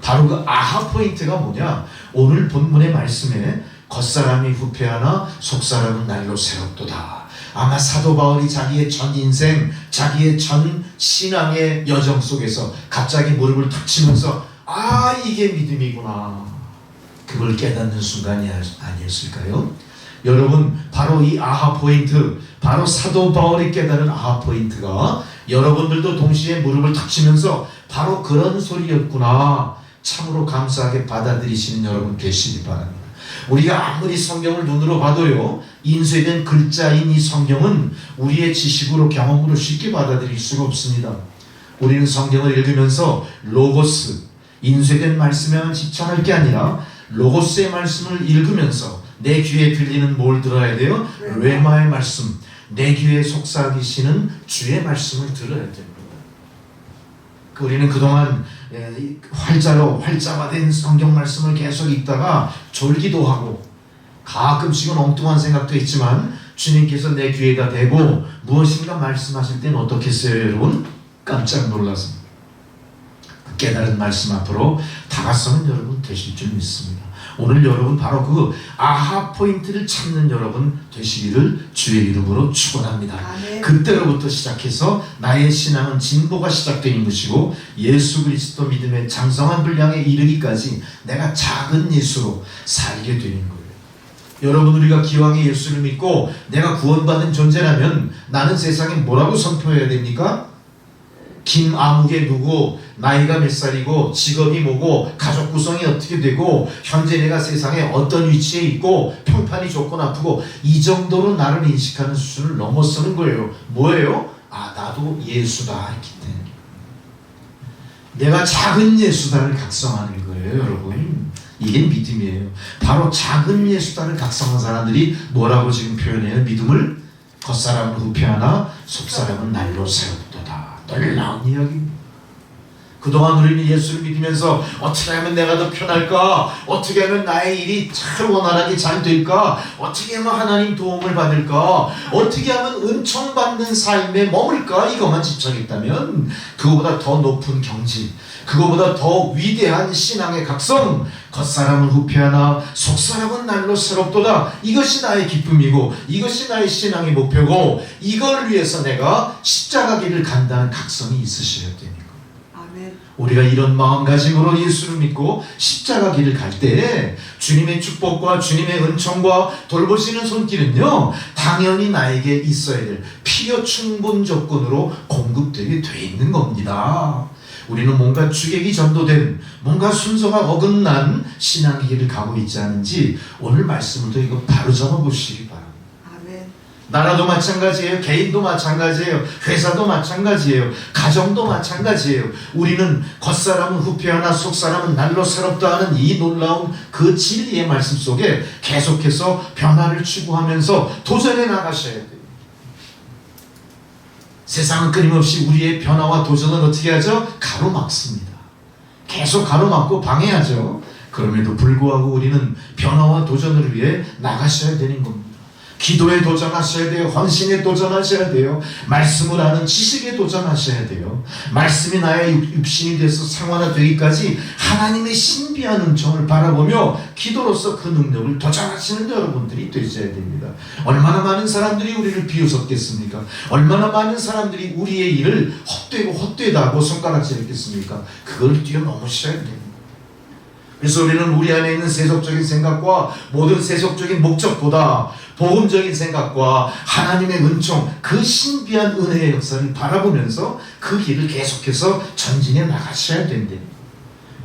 [SPEAKER 3] 바로 그 아하 포인트가 뭐냐? 오늘 본문의 말씀에 겉사람이 후패하나 속사람은 날로 새롭도다. 아마 사도 바울이 자기의 전 인생, 자기의 전 신앙의 여정 속에서 갑자기 무릎을 탁 치면서 아 이게 믿음이구나. 그걸 깨닫는 순간이 아니었을까요? 여러분 바로 이 아하 포인트, 바로 사도 바울이 깨달은 아하 포인트가 여러분들도 동시에 무릎을 탁 치면서 바로 그런 소리였구나. 참으로 감사하게 받아들이시는 여러분 되시기 바랍니다. 우리가 아무리 성경을 눈으로 봐도요, 인쇄된 글자인 이 성경은 우리의 지식으로 경험으로 쉽게 받아들일 수가 없습니다. 우리는 성경을 읽으면서 로고스, 인쇄된 말씀에만 집착할 게 아니라 로고스의 말씀을 읽으면서 내 귀에 들리는 뭘 들어야 돼요? 레마의 말씀, 내 귀에 속삭이시는 주의 말씀을 들어야 됩니다. 우리는 그동안 활자화된 성경 말씀을 계속 읽다가 졸기도 하고 가끔씩은 엉뚱한 생각도 있지만 주님께서 내 귀에다 대고 무엇인가 말씀하실 때는 어떻겠어요 여러분? 깜짝 놀라서 그 깨달은 말씀 앞으로 다가서는 여러분 되실 줄 믿습니다. 오늘 여러분 바로 그 아하 포인트를 찾는 여러분 되시기를 주의 이름으로 축원합니다. 그때로부터 시작해서 나의 신앙은 진보가 시작되는 것이고 예수 그리스도 믿음의 장성한 분량에 이르기까지 내가 작은 예수로 살게 되는 거예요. 여러분 우리가 기왕에 예수를 믿고 내가 구원받은 존재라면 나는 세상에 뭐라고 선포해야 됩니까? 김아무개 누구, 나이가 몇 살이고 직업이 뭐고 가족 구성이 어떻게 되고 현재 내가 세상에 어떤 위치에 있고 평판이 좋고 나쁘고 이 정도로 나를 인식하는 수준을 넘어서는 거예요. 뭐예요? 아 나도 예수다 했기 때문에 내가 작은 예수다를 각성하는 거예요 여러분. 이게 믿음이에요. 바로 작은 예수다를 각성한 사람들이 뭐라고 지금 표현해요? 믿음을 겉사람은 후패하나 속사람은 날로 세웠도다. 놀라운 이야기입니다. 그동안 우리는 예수를 믿으면서 어떻게 하면 내가 더 편할까? 어떻게 하면 나의 일이 참 원활하게 잘 될까? 어떻게 하면 하나님 도움을 받을까? 어떻게 하면 은총받는 삶에 머물까? 이것만 집착했다면 그거보다 더 높은 경지, 그거보다 더 위대한 신앙의 각성, 겉사람은 후패하나 속사람은 날로 새롭도다. 이것이 나의 기쁨이고 이것이 나의 신앙의 목표고 이걸 위해서 내가 십자가 길을 간다는 각성이 있으셔야 됩니다. 우리가 이런 마음가짐으로 예수를 믿고 십자가 길을 갈 때 주님의 축복과 주님의 은총과 돌보시는 손길은요 당연히 나에게 있어야 될 필요 충분 조건으로 공급되게 돼 있는 겁니다. 우리는 뭔가 주객이 전도된 뭔가 순서가 어긋난 신앙의 길을 가고 있지 않은지 오늘 말씀을 또 이거 바로 잡아보시기 바랍니다. 나라도 마찬가지예요. 개인도 마찬가지예요. 회사도 마찬가지예요. 가정도 마찬가지예요. 우리는 겉사람은 후패하나 속사람은 날로 새롭다 하는 이 놀라운 그 진리의 말씀 속에 계속해서 변화를 추구하면서 도전해 나가셔야 돼요. 세상은 끊임없이 우리의 변화와 도전을 어떻게 하죠? 가로막습니다. 계속 가로막고 방해하죠. 그럼에도 불구하고 우리는 변화와 도전을 위해 나가셔야 되는 겁니다. 기도에 도전하셔야 돼요. 헌신에 도전하셔야 돼요. 말씀을 아는 지식에 도전하셔야 돼요. 말씀이 나의 육신이 돼서 상환화되기까지 하나님의 신비한 은총을 바라보며 기도로서 그 능력을 도전하시는 여러분들이 되셔야 됩니다. 얼마나 많은 사람들이 우리를 비웃었겠습니까? 얼마나 많은 사람들이 우리의 일을 헛되고 헛되다고 손가락질했겠습니까? 그걸 뛰어넘으셔야 됩니다. 그래서 우리는 우리 안에 있는 세속적인 생각과 모든 세속적인 목적보다 복음적인 생각과 하나님의 은총, 그 신비한 은혜의 역사를 바라보면서 그 길을 계속해서 전진해 나가셔야 된대요.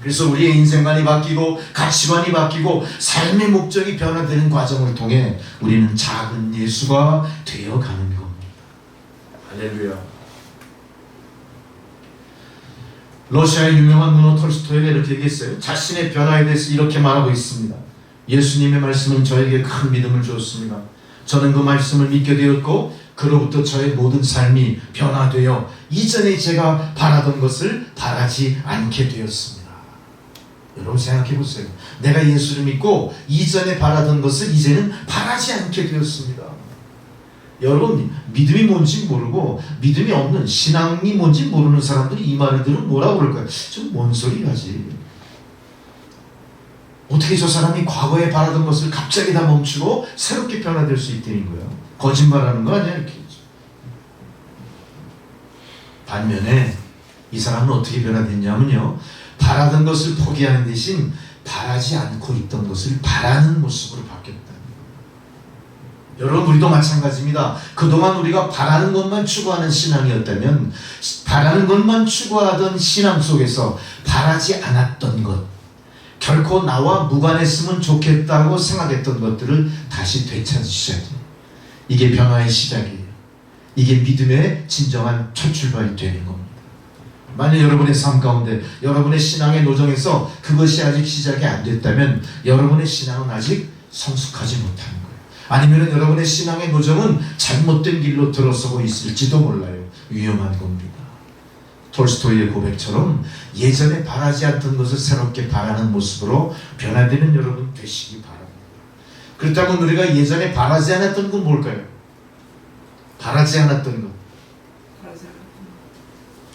[SPEAKER 3] 그래서 우리의 인생관이 바뀌고 가치관이 바뀌고 삶의 목적이 변화되는 과정을 통해 우리는 작은 예수가 되어가는 겁니다. 할렐루야. 러시아의 유명한 문호 톨스토이가 이렇게 얘기했어요. 자신의 변화에 대해서 이렇게 말하고 있습니다. 예수님의 말씀은 저에게 큰 믿음을 주었습니다. 저는 그 말씀을 믿게 되었고 그로부터 저의 모든 삶이 변화되어 이전에 제가 바라던 것을 바라지 않게 되었습니다. 여러분 생각해 보세요. 내가 예수를 믿고 이전에 바라던 것을 이제는 바라지 않게 되었습니다. 여러분 믿음이 뭔지 모르고 믿음이 없는 신앙이 뭔지 모르는 사람들이 이 말을 들으면 뭐라고 그럴까요? 좀 뭔 소리 하지? 어떻게 저 사람이 과거에 바라던 것을 갑자기 다 멈추고 새롭게 변화될 수 있다는 거예요? 거짓말하는 거 아니야? 이렇게. 반면에 이 사람은 어떻게 변화됐냐면요, 바라던 것을 포기하는 대신 바라지 않고 있던 것을 바라는 모습으로 바뀌었다. 여러분 우리도 마찬가지입니다. 그동안 우리가 바라는 것만 추구하는 신앙이었다면 바라는 것만 추구하던 신앙 속에서 바라지 않았던 것, 결코 나와 무관했으면 좋겠다고 생각했던 것들을 다시 되찾으셔야 돼요. 이게 변화의 시작이에요. 이게 믿음의 진정한 첫 출발이 되는 겁니다. 만약 여러분의 삶 가운데 여러분의 신앙의 노정에서 그것이 아직 시작이 안 됐다면 여러분의 신앙은 아직 성숙하지 못하는 거예요. 아니면 여러분의 신앙의 노정은 잘못된 길로 들어서고 있을지도 몰라요. 위험한 겁니다. 톨스토이의 고백처럼 예전에 바라지 않던 것을 새롭게 바라는 모습으로 변화되는 여러분 되시기 바랍니다. 그렇다면 우리가 예전에 바라지 않았던 건 뭘까요? 바라지 않았던 것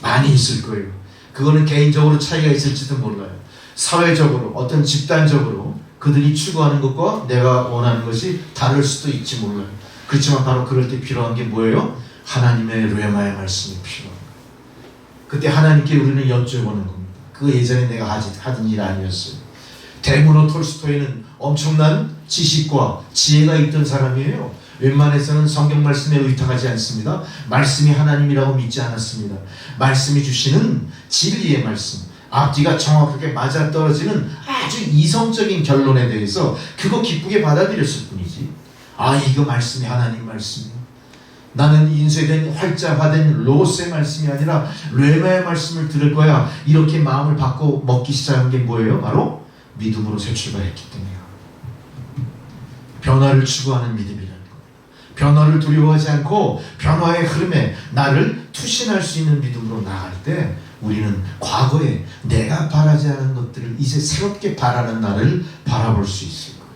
[SPEAKER 3] 많이 있을 거예요. 그거는 개인적으로 차이가 있을지도 몰라요. 사회적으로 어떤 집단적으로 그들이 추구하는 것과 내가 원하는 것이 다를 수도 있지 몰라요. 그렇지만 바로 그럴 때 필요한 게 뭐예요? 하나님의 레마의 말씀이 필요합니다. 그때 하나님께 우리는 여쭤보는 겁니다. 그거 예전에 내가 하던 일 아니었어요. 대문호 톨스토이는 엄청난 지식과 지혜가 있던 사람이에요. 웬만해서는 성경 말씀에 의탁하지 않습니다. 말씀이 하나님이라고 믿지 않았습니다. 말씀이 주시는 진리의 말씀, 앞뒤가 정확하게 맞아떨어지는 아주 이성적인 결론에 대해서 그거 기쁘게 받아들였을 뿐이지, 아 이거 말씀이 하나님 말씀이야, 나는 인쇄된 활자화된 로스의 말씀이 아니라 레마의 말씀을 들을 거야, 이렇게 마음을 바꿔 먹기 시작한 게 뭐예요? 바로 믿음으로 새 출발했기 때문이에요. 변화를 추구하는 믿음이라는 것, 변화를 두려워하지 않고 변화의 흐름에 나를 투신할 수 있는 믿음으로 나아갈 때 우리는 과거에 내가 바라지 않은 것들을 이제 새롭게 바라는 나를 바라볼 수 있을 거예요.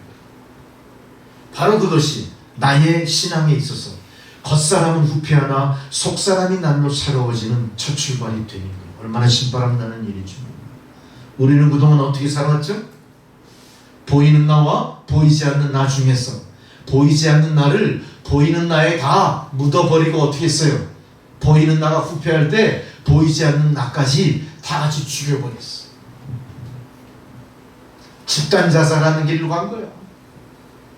[SPEAKER 3] 바로 그것이 나의 신앙에 있어서 겉사람은 후패하나 속사람이 날로 새로워지는 첫 출발이 되는 거예요. 얼마나 신바람 나는 일이죠. 우리는 그동안 어떻게 살았죠? 보이는 나와 보이지 않는 나 중에서 보이지 않는 나를 보이는 나에 다 묻어버리고 어떻게 했어요? 보이는 나가 후패할 때 보이지 않는 나까지 다 같이 죽여버렸어. 집단 자살하는 길로 간 거야.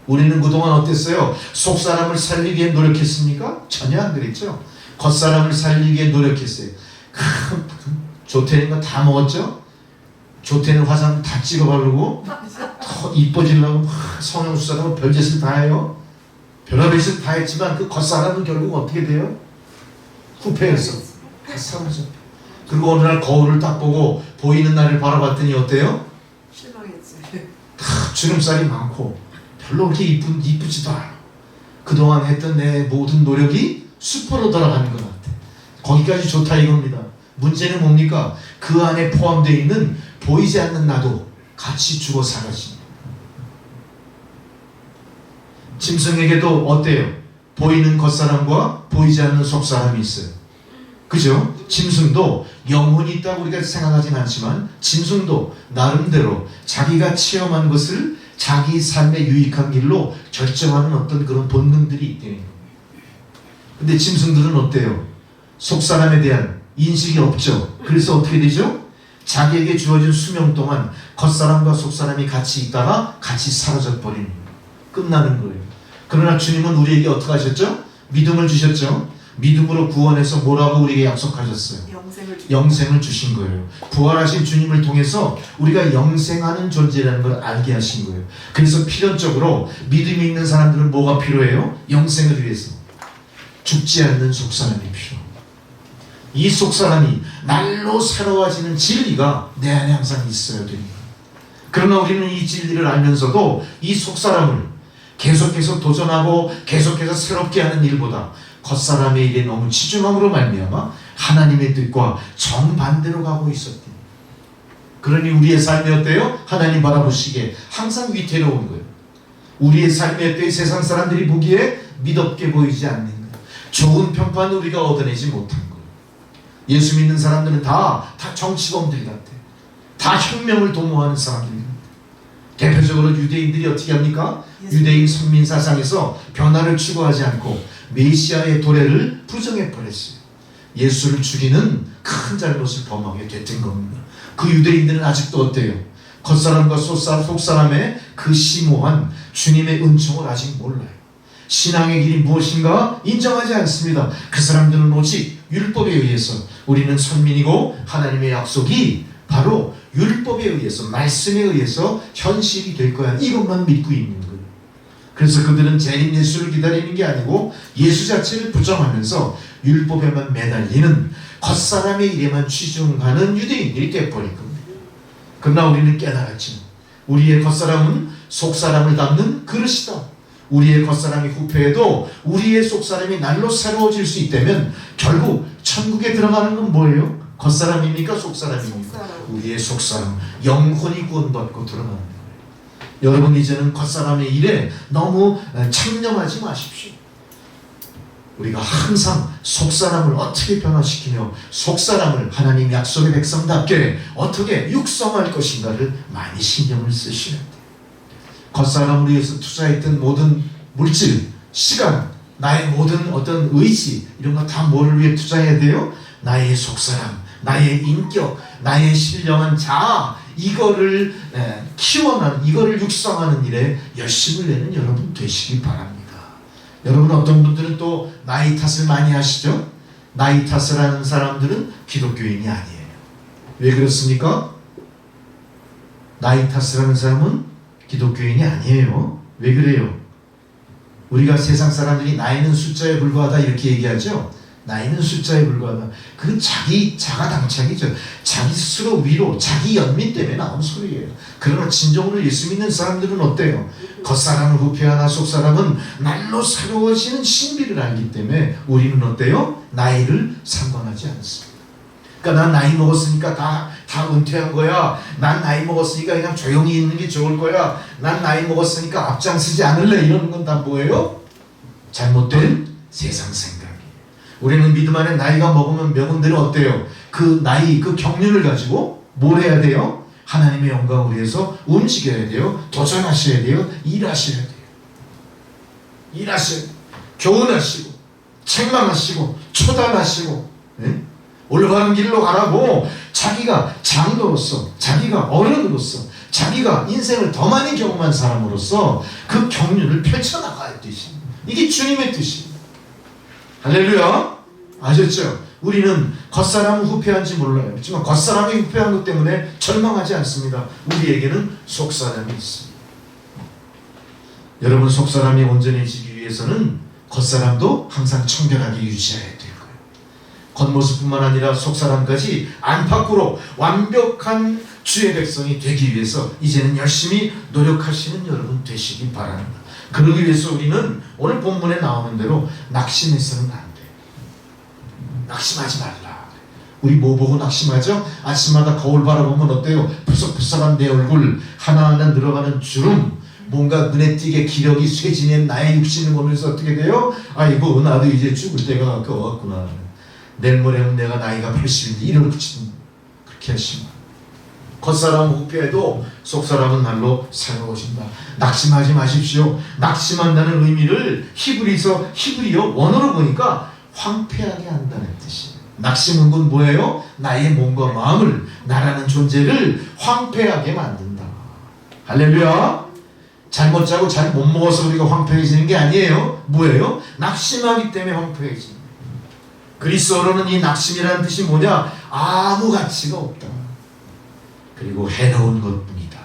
[SPEAKER 3] 우리는 그동안 어땠어요? 속사람을 살리기 위해 노력했습니까? 전혀 안 그랬죠. 겉사람을 살리기 위해 노력했어요. 조태는 거 다 먹었죠? 조태는 화장 다 찍어 바르고 더 이뻐지려고 성형수술하고 별짓을 다 해요. 별의별 짓을 다 했지만 그 겉사람은 결국 어떻게 돼요? 후패였어. 다 사라져. 그리고 어느 날 거울을 딱 보고 보이는 나를 바라봤더니 어때요?
[SPEAKER 4] 실망했지.
[SPEAKER 3] 다 주름살이 많고 별로 그렇게 이쁘지도 않아. 그동안 했던 내 모든 노력이 수포로 돌아가는 것 같아. 거기까지 좋다 이겁니다. 문제는 뭡니까? 그 안에 포함되어 있는 보이지 않는 나도 같이 죽어 사라집니다. 짐승에게도 어때요? 보이는 겉사람과 보이지 않는 속사람이 있어요. 그죠? 짐승도 영혼이 있다고 우리가 생각하진 않지만 짐승도 나름대로 자기가 체험한 것을 자기 삶에 유익한 길로 결정하는 어떤 그런 본능들이 있다는 겁니다. 근데 짐승들은 어때요? 속사람에 대한 인식이 없죠. 그래서 어떻게 되죠? 자기에게 주어진 수명 동안 겉사람과 속사람이 같이 있다가 같이 사라져 버리는 거예요. 끝나는 거예요. 그러나 주님은 우리에게 어떻게 하셨죠? 믿음을 주셨죠. 믿음으로 구원해서 뭐라고 우리에게 약속하셨어요? 영생을 주신 거예요. 부활하신 주님을 통해서 우리가 영생하는 존재라는 걸 알게 하신 거예요. 그래서 필연적으로 믿음이 있는 사람들은 뭐가 필요해요? 영생을 위해서 죽지 않는 속사람이 필요합니다. 이 속사람이 날로 새로워지는 진리가 내 안에 항상 있어야 됩니다. 그러나 우리는 이 진리를 알면서도 이 속사람을 계속해서 도전하고 계속해서 새롭게 하는 일보다 겉사람의 일에 너무 치중함으로 말미암아 하나님의 뜻과 정반대로 가고 있었대. 그러니 우리의 삶이 어때요? 하나님 바라보시기에 항상 위태로운 거예요. 우리의 삶이 어때요? 세상 사람들이 보기에 믿op게 보이지 않는 거예요. 좋은 평판을 우리가 얻어내지 못한 거예요. 예수 믿는 사람들은 다 정치범들 같아. 다 혁명을 도모하는 사람들 같아. 대표적으로 유대인들이 어떻게 합니까? 유대인 선민 사상에서 변화를 추구하지 않고 메시아의 도래를 부정해버렸어요. 예수를 죽이는 큰 잘못을 범하게 됐던 겁니다. 그 유대인들은 아직도 어때요? 겉사람과 속사람의 그 심오한 주님의 은총을 아직 몰라요. 신앙의 길이 무엇인가 인정하지 않습니다. 그 사람들은 오직 율법에 의해서, 우리는 선민이고 하나님의 약속이 바로 율법에 의해서, 말씀에 의해서 현실이 될 거야, 이것만 믿고 있는 거예요. 그래서 그들은 재림 예수를 기다리는 게 아니고 예수 자체를 부정하면서 율법에만 매달리는 겉사람의 일에만 치중하는 유대인들이 되어버린 겁니다. 그러나 우리는 깨달았지만 우리의 겉사람은 속사람을 담는 그릇이다. 우리의 겉사람이 후패해도 우리의 속사람이 날로 새로워질 수 있다면 결국 천국에 들어가는 건 뭐예요? 겉사람입니까? 속사람입니까? 우리의 속사람, 영혼이 구원받고 들어가는 거예요. 여러분, 이제는 겉사람의 일에 너무 창념하지 마십시오. 우리가 항상 속사람을 어떻게 변화시키며 속사람을 하나님 약속의 백성답게 어떻게 육성할 것인가를 많이 신경을 쓰셔야 돼요. 겉사람을 위해서 투자했던 모든 물질, 시간, 나의 모든 어떤 의지, 이런 거 다 뭐를 위해 투자해야 돼요? 나의 속사람, 나의 인격, 나의 신령한 자아, 이거를 키워나는, 이거를 육성하는 일에 열심을 내는 여러분 되시기 바랍니다. 여러분, 어떤 분들은 또 나이 탓을 많이 하시죠? 나이 탓을 하는 사람들은 기독교인이 아니에요. 왜 그렇습니까? 나이 탓을 하는 사람은 기독교인이 아니에요. 왜 그래요? 우리가 세상 사람들이 나이는 숫자에 불과하다 이렇게 얘기하죠. 나이는 숫자에 불과하다. 그건 자가당착이죠. 자기 스스로 위로, 자기 연민 때문에 나온 소리예요. 그러나 진정으로 예수 믿는 사람들은 어때요? 겉사람을 후패하나 속사람은 날로 새로워지는 신비를 알기 때문에 우리는 어때요? 나이를 상관하지 않습니다. 그러니까 난 나이 먹었으니까 다 은퇴한 거야. 난 나이 먹었으니까 그냥 조용히 있는 게 좋을 거야. 난 나이 먹었으니까 앞장서지 않을래. 이런 건 다 뭐예요? 잘못된 세상 생각이에요. 우리는 믿음 안에 나이가 먹으면 명언들은 어때요? 그 나이, 그 경륜을 가지고 뭘 해야 돼요? 하나님의 영광을 위해서 움직여야 돼요. 도전하셔야 돼요. 일하셔야 돼요. 일하셔야 돼요. 교훈하시고 책망하시고 초단하시고, 네? 올바른 길로 가라고 자기가 장로로서, 자기가 어른으로서, 자기가 인생을 더 많이 경험한 사람으로서 그 경륜을 펼쳐나가야 되십니다. 이게 주님의 뜻입니다. 할렐루야. 아셨죠? 우리는 겉사람은 후패한지 몰라요. 하지만 겉사람이 후패한 것 때문에 절망하지 않습니다. 우리에게는 속사람이 있습니다. 여러분, 속사람이 온전해지기 위해서는 겉사람도 항상 청결하게 유지해야 돼요. 겉모습뿐만 아니라 속사람까지 안팎으로 완벽한 주의 백성이 되기 위해서 이제는 열심히 노력하시는 여러분 되시기 바랍니다. 그러기 위해서 우리는 오늘 본문에 나오는 대로 낙심해서는 안 돼요. 낙심하지 말라. 우리 뭐 보고 낙심하죠? 아침마다 거울 바라보면 어때요? 푸석푸석한 내 얼굴, 하나하나 늘어가는 주름, 뭔가 눈에 띄게 기력이 쇠진한 나의 육신을 보면서 어떻게 돼요? 아이고, 나도 이제 죽을 때가 가까웠구나. 내일 모레면 내가 나이가 80인데 이렇게 하시면 겉사람은 후패해도 속사람은 날로 새로워진다. 낙심하지 마십시오. 낙심한다는 의미를 히브리어 원어로 보니까 황폐하게 한다는 뜻이에요. 낙심은 건 뭐예요? 나의 몸과 마음을, 나라는 존재를 황폐하게 만든다. 할렐루야. 잘못 자고 잘 못 먹어서 우리가 황폐해지는 게 아니에요. 뭐예요? 낙심하기 때문에 황폐해집니다. 그리스어로는 이 낙심이라는 뜻이 뭐냐? 아무 가치가 없다. 그리고 해로운 것뿐이다.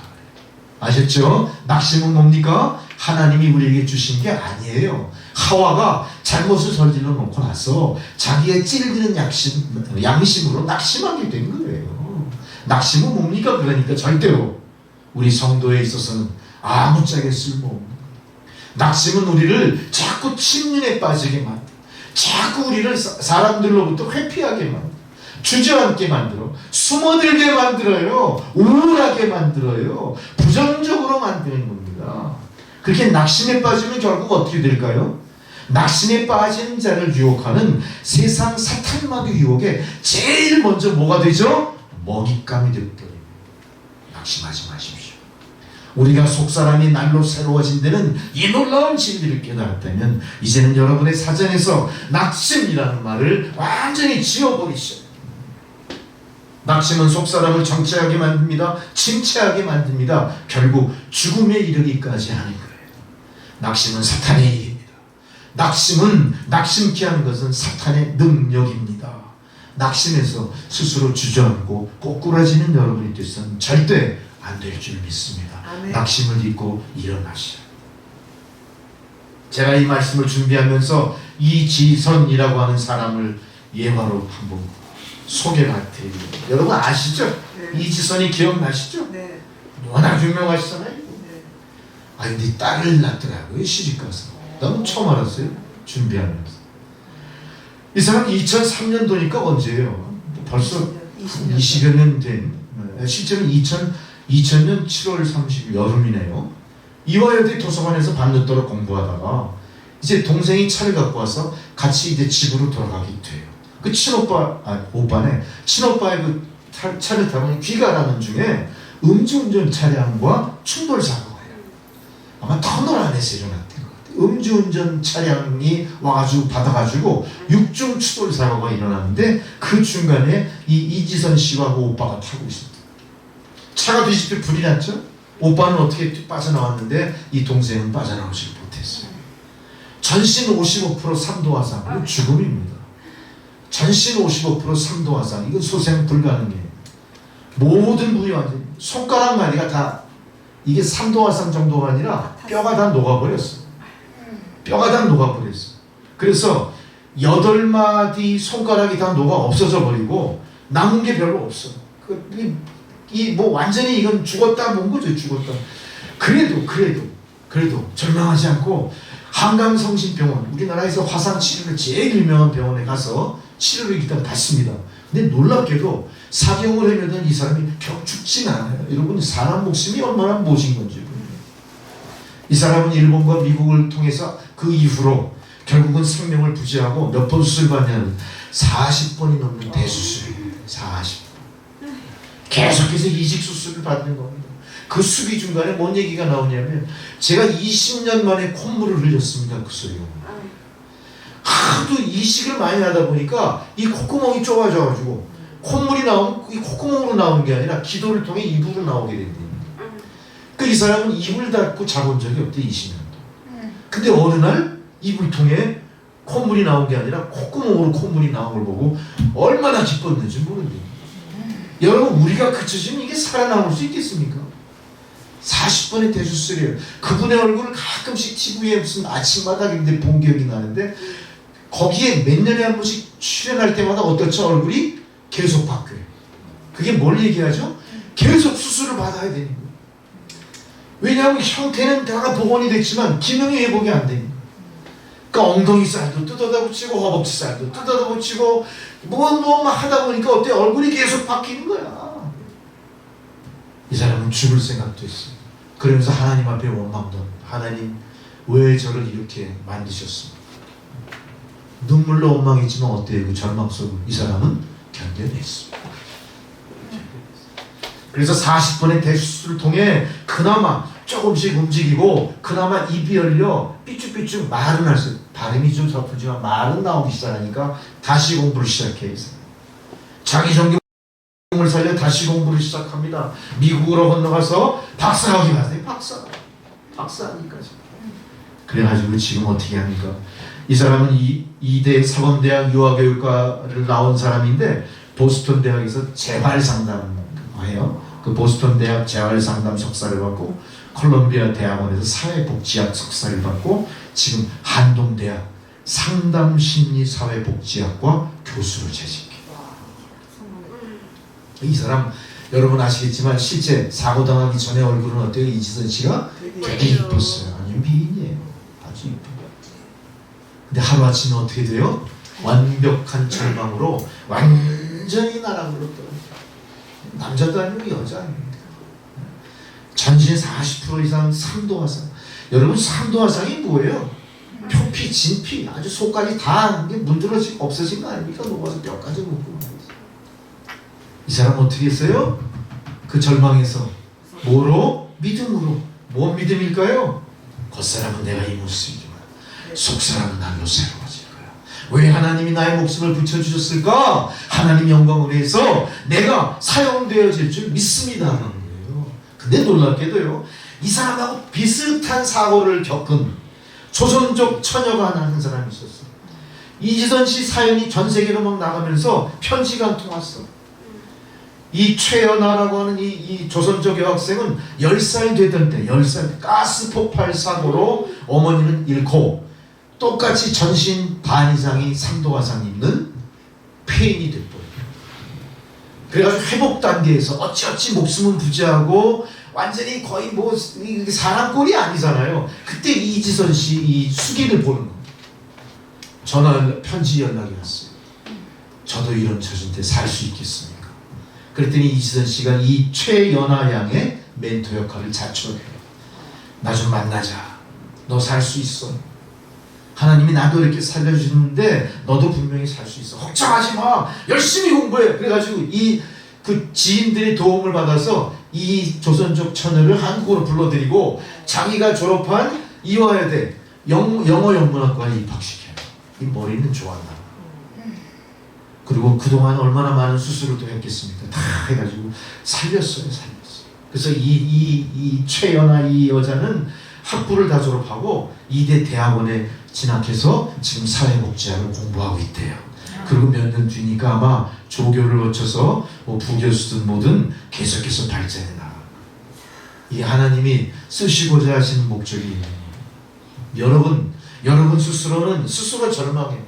[SPEAKER 3] 아셨죠? 낙심은 뭡니까? 하나님이 우리에게 주신 게 아니에요. 하와가 잘못을 저질러 놓고 나서 자기의 찔리는 양심으로 낙심하게 된 거예요. 낙심은 뭡니까? 그러니까 절대로 우리 성도에 있어서는 아무짝에 쓸모없는 거예요. 낙심은 우리를 자꾸 침륜에 빠지게 만들어, 자꾸 우리를 사람들로부터 회피하게 만들어, 주저앉게 만들어, 숨어들게 만들어요, 우울하게 만들어요, 부정적으로 만드는 겁니다. 그렇게 낙심에 빠지면 결국 어떻게 될까요? 낙심에 빠진 자를 유혹하는 세상 사탄마귀 유혹에 제일 먼저 뭐가 되죠? 먹잇감이 되어버립니다. 낙심하지 마십시오. 우리가 속사람이 날로 새로워진 데는 이 놀라운 진리를 깨달았다면 이제는 여러분의 사전에서 낙심이라는 말을 완전히 지워버리셔야 돼요. 낙심은 속사람을 정체하게 만듭니다. 침체하게 만듭니다. 결국 죽음에 이르기까지 하는 거예요. 낙심은 사탄의 일입니다. 낙심은, 낙심케 하는 것은 사탄의 능력입니다. 낙심해서 스스로 주저앉고 꼬꾸라지는 여러분이 되서는 절대 안 될 줄 믿습니다.
[SPEAKER 4] 아멘.
[SPEAKER 3] 낙심을 잊고 일어나시라. 제가 이 말씀을 준비하면서 이지선이라고 하는 사람을 예화로 한번 소개를 할 테니 여러분 아시죠?
[SPEAKER 4] 네.
[SPEAKER 3] 이지선이 기억나시죠?
[SPEAKER 4] 네.
[SPEAKER 3] 워낙 유명하시잖아요.
[SPEAKER 4] 네.
[SPEAKER 3] 아 근데 딸을 낳더라고요. 시집가서. 너무 처음 알았어요. 준비하면서. 이 사람 2003년도니까 언제예요? 벌써 20여 년 된, 실제로 2000년 7월 30일 여름이네요. 이화여대 도서관에서 밤늦도록 공부하다가 이제 동생이 차를 갖고 와서 같이 이제 집으로 돌아가게 돼요. 그 오빠네 친오빠의 그 차를 타고 귀가 나는 중에 음주운전 차량과 충돌 사고가 해요. 아마 터널 안에서 일어났던 것 같아요. 음주운전 차량이 와가지고 받아가지고 6중 추돌 사고가 일어났는데 그 중간에 이 이지선 씨와 그 오빠가 타고 있었다. 차가 뒤집혀 불이 났죠. 오빠는 어떻게 빠져나왔는데 이 동생은 빠져나오지 못했어요. 전신 55% 삼도화상, 죽음입니다. 전신 55% 삼도화상, 이건 소생 불가능해요. 모든 부위 완전 손가락 마디가 다 이게 삼도화상 정도가 아니라 뼈가 다 녹아버렸어. 뼈가 다 녹아버렸어. 그래서 8마디 손가락이 다 녹아 없어져 버리고 남은 게 별로 없어. 뭐 완전히 이건 죽었다 본 거죠. 죽었다. 그래도 절망하지 않고 한강성심병원, 우리나라에서 화상 치료를 제일 유명한 병원에 가서 치료를 일단 받습니다. 근데 놀랍게도 사경을 헤매던 이 사람이 죽진 않아요. 여러분 사람 목숨이 얼마나 모신 건지. 이 사람은 일본과 미국을 통해서 그 이후로 결국은 생명을 부지하고 몇 번 수술 받냐면 40번이 넘는 대수술이에요. 40번. 계속해서 이식 수술을 받는 겁니다. 그 수비 중간에 뭔 얘기가 나오냐면 제가 20년 만에 콧물을 흘렸습니다. 그 소리요. 하도 이식을 많이 하다 보니까 이 콧구멍이 좁아져가지고 콧물이 나오면 이 콧구멍으로 나오는 게 아니라 기도를 통해 입으로 나오게 된대요. 그 이 사람은 입을 닫고 자본 적이 없대 20년도. 근데 어느 날 입을 통해 콧물이 나온 게 아니라 콧구멍으로 콧물이 나온 걸 보고 얼마나 기뻤는지 모르겠네요. 여러분 우리가 그쳐지면 이게 살아남을 수 있겠습니까? 40번의 대수술이에요. 그분의 얼굴을 가끔씩 TV에 무슨 아침마당인데 본 기억이 나는데 거기에 몇 년에 한 번씩 출연할 때마다 어떻죠? 얼굴이 계속 바뀌어요. 그게 뭘 얘기하죠? 계속 수술을 받아야 되는 거예요. 왜냐하면 형태는 다 복원이 됐지만 기능이 회복이 안 됩니다. 그러니까 엉덩이 살도 뜯어다 붙이고 허벅지 살도 뜯어다 붙이고 뭐 하다 보니까 어때? 얼굴이 계속 바뀌는 거야. 이 사람은 죽을 생각도 했어요. 그러면서 하나님 앞에 원망도 합니다. 하나님 왜 저를 이렇게 만드셨습니까? 눈물로 원망했지만 어때요? 그 절망 속을 이 사람은 견뎌냈습니다. 그래서 40번의 대수술을 통해 그나마 조금씩 움직이고 그나마 입이 열려 삐쭉삐쭉 말은 할 수, 발음이 좀 서툴지만 말은 나오기 시작하니까 다시 공부를 시작해요. 자기 전공을 살려 다시 공부를 시작합니다. 미국으로 건너가서 박사학위 가세요. 박사학위까지. 그래가지고 지금 어떻게 합니까? 이 사람은 이대 사범대학 유아교육과를 나온 사람인데 보스턴 대학에서 재활상담을 해요. 그 보스턴 대학 재활상담 석사를 받고 콜롬비아 대학원에서 사회복지학 석사를 받고 지금 한동대학 상담심리사회복지학과 교수로 재직해요. 이 사람 여러분 아시겠지만 실제 사고 당하기 전에 얼굴은 어때요? 이지선 씨가 되게 이뻤어요. 아니 미인이에요. 아주 이쁘고. 근데 하루아침에 어떻게 돼요? 완벽한 절망으로 완전히 나락으로 떨어져요. 남자도 아니고 여자 아닙니다. 전신 40% 이상 상도화상. 여러분 상도화상이 뭐예요? 표피, 진피, 아주 속까지 다 문드러지고 없어진 거 아닙니까? 녹아서 뼈까지 묻고. 이 사람 어떻게 했어요? 그 절망에서 뭐로? 믿음으로. 뭔 믿음일까요? 겉사람은 내가 이 모습이지만 속사람은 날로 새로워질 거야. 왜 하나님이 나의 목숨을 붙여주셨을까? 하나님 영광을 위해서 내가 사용되어질 줄 믿습니다 하는 거예요. 근데 놀랍게도요, 이 사람하고 비슷한 사고를 겪은 조선족 처녀가 한 사람이 있었어. 이지선 씨 사연이 전 세계로 막 나가면서 편지가 한 통 왔어. 이 최연아라고 하는 이 조선족 여학생은 10살 되던 때 10살 가스 폭발 사고로 어머니는 잃고 똑같이 전신 반 이상이 상도화상 입는 폐인이 됐거든요. 그래가지고 회복 단계에서 어찌어찌 목숨은 부지하고 완전히 거의 뭐 사람 꼴이 아니잖아요. 그때 이지선 씨 이 수기를 보는 겁니다. 전화 편지 연락이 왔어요. 저도 이런 처진데 살 수 있겠습니까? 그랬더니 이지선 씨가 이 최연아 양의 멘토 역할을 자처해요. 나 좀 만나자. 너 살 수 있어. 하나님이 나도 이렇게 살려주는데 너도 분명히 살 수 있어. 걱정하지 마. 열심히 공부해. 그래가지고 그 지인들의 도움을 받아서 이 조선족 처녀를 한국으로 불러들이고 자기가 졸업한 이화여대 영어 영문학과에 입학시켜요. 이 머리는 좋았나. 그리고 그동안 얼마나 많은 수술을 했겠습니까? 다 해가지고 살렸어요. 그래서 이 최연아 이 여자는 학부를 다 졸업하고 이대 대학원에 진학해서 지금 사회복지학을 공부하고 있대요. 그리고 몇 년 뒤니까 아마 조교를 거쳐서 뭐 부교수든 뭐든 계속해서 발전해 나가. 이 하나님이 쓰시고자 하시는 목적이 여러분 스스로는 스스로 절망해.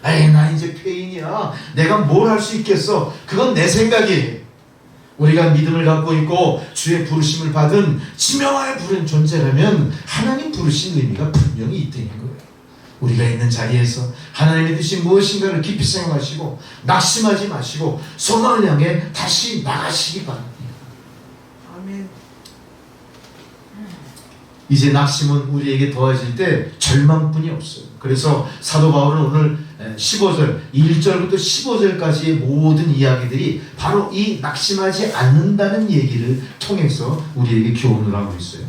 [SPEAKER 3] 에이 나 이제 폐인이야. 내가 뭘 할 수 있겠어. 그건 내 생각이에요. 우리가 믿음을 갖고 있고 주의 부르심을 받은 지명하여 부른 존재라면 하나님 부르신 의미가 분명히 있다는 거예요. 우리가 있는 자리에서 하나님의 뜻이 무엇인가를 깊이 생각하시고 낙심하지 마시고 소망을 향해 다시 나가시기 바랍니다.
[SPEAKER 4] 아멘.
[SPEAKER 3] 이제 낙심은 우리에게 더해질 때 절망뿐이 없어요. 그래서 사도 바울은 오늘 15절, 1절부터 15절까지의 모든 이야기들이 바로 이 낙심하지 않는다는 얘기를 통해서 우리에게 교훈을 하고 있어요.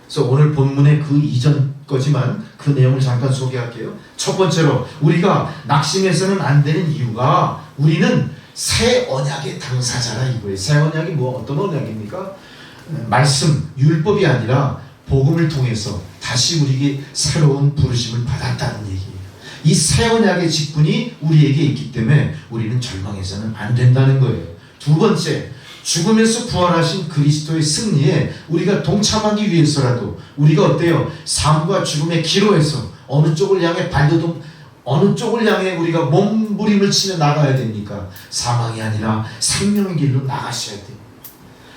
[SPEAKER 3] 그래서 오늘 본문의 그 이전 거지만 그 내용을 잠깐 소개할게요. 첫 번째로 우리가 낙심해서는 안 되는 이유가 우리는 새 언약의 당사자라 이거예요. 새 언약이 뭐 어떤 언약입니까? 말씀, 율법이 아니라 복음을 통해서 다시 우리에게 새로운 부르심을 받았다는 얘기예요. 이 새 언약의 직분이 우리에게 있기 때문에 우리는 절망해서는 안 된다는 거예요. 두 번째, 죽음에서 부활하신 그리스도의 승리에 우리가 동참하기 위해서라도 우리가 어때요? 삶과 죽음의 기로에서 어느 쪽을 향해 발돋움, 어느 쪽을 향해 우리가 몸부림을 치며 나가야 됩니까? 사망이 아니라 생명의 길로 나가셔야 돼요.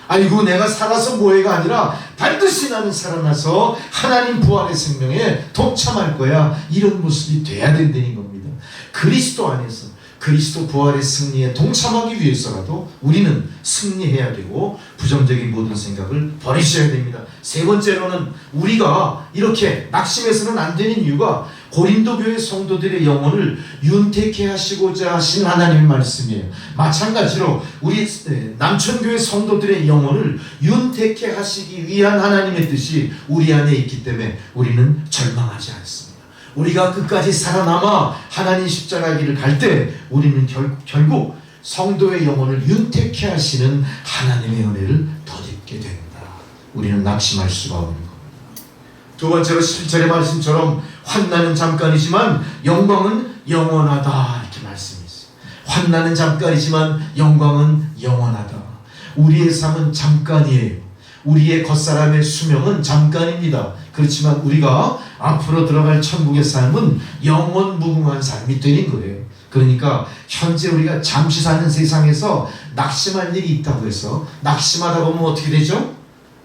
[SPEAKER 3] 아이고 내가 살아서 뭐해가 아니라 반드시 나는 살아나서 하나님 부활의 생명에 동참할 거야. 이런 모습이 돼야 된다는 겁니다. 그리스도 안에서 그리스도 부활의 승리에 동참하기 위해서라도 우리는 승리해야 되고 부정적인 모든 생각을 버리셔야 됩니다. 세 번째로는 우리가 이렇게 낙심해서는 안 되는 이유가 고린도 교회 성도들의 영혼을 윤택해 하시고자 하신 하나님의 말씀이에요. 마찬가지로 우리 남천교회 성도들의 영혼을 윤택해 하시기 위한 하나님의 뜻이 우리 안에 있기 때문에 우리는 절망하지 않습니다. 우리가 끝까지 살아남아 하나님 십자가 길을 갈 때 우리는 결국 성도의 영혼을 윤택해 하시는 하나님의 은혜를 덧입게 된다. 우리는 낙심할 수가 없는 겁니다. 두 번째로 17절의 말씀처럼 환난은 잠깐이지만 영광은 영원하다 이렇게 말씀했어요. 환난은 잠깐이지만 영광은 영원하다. 우리의 삶은 잠깐이에요. 우리의 겉사람의 수명은 잠깐입니다. 그렇지만 우리가 앞으로 들어갈 천국의 삶은 영원 무궁한 삶이 되는 거예요. 그러니까 현재 우리가 잠시 사는 세상에서 낙심할 일이 있다고 해서 낙심하다 보면 어떻게 되죠?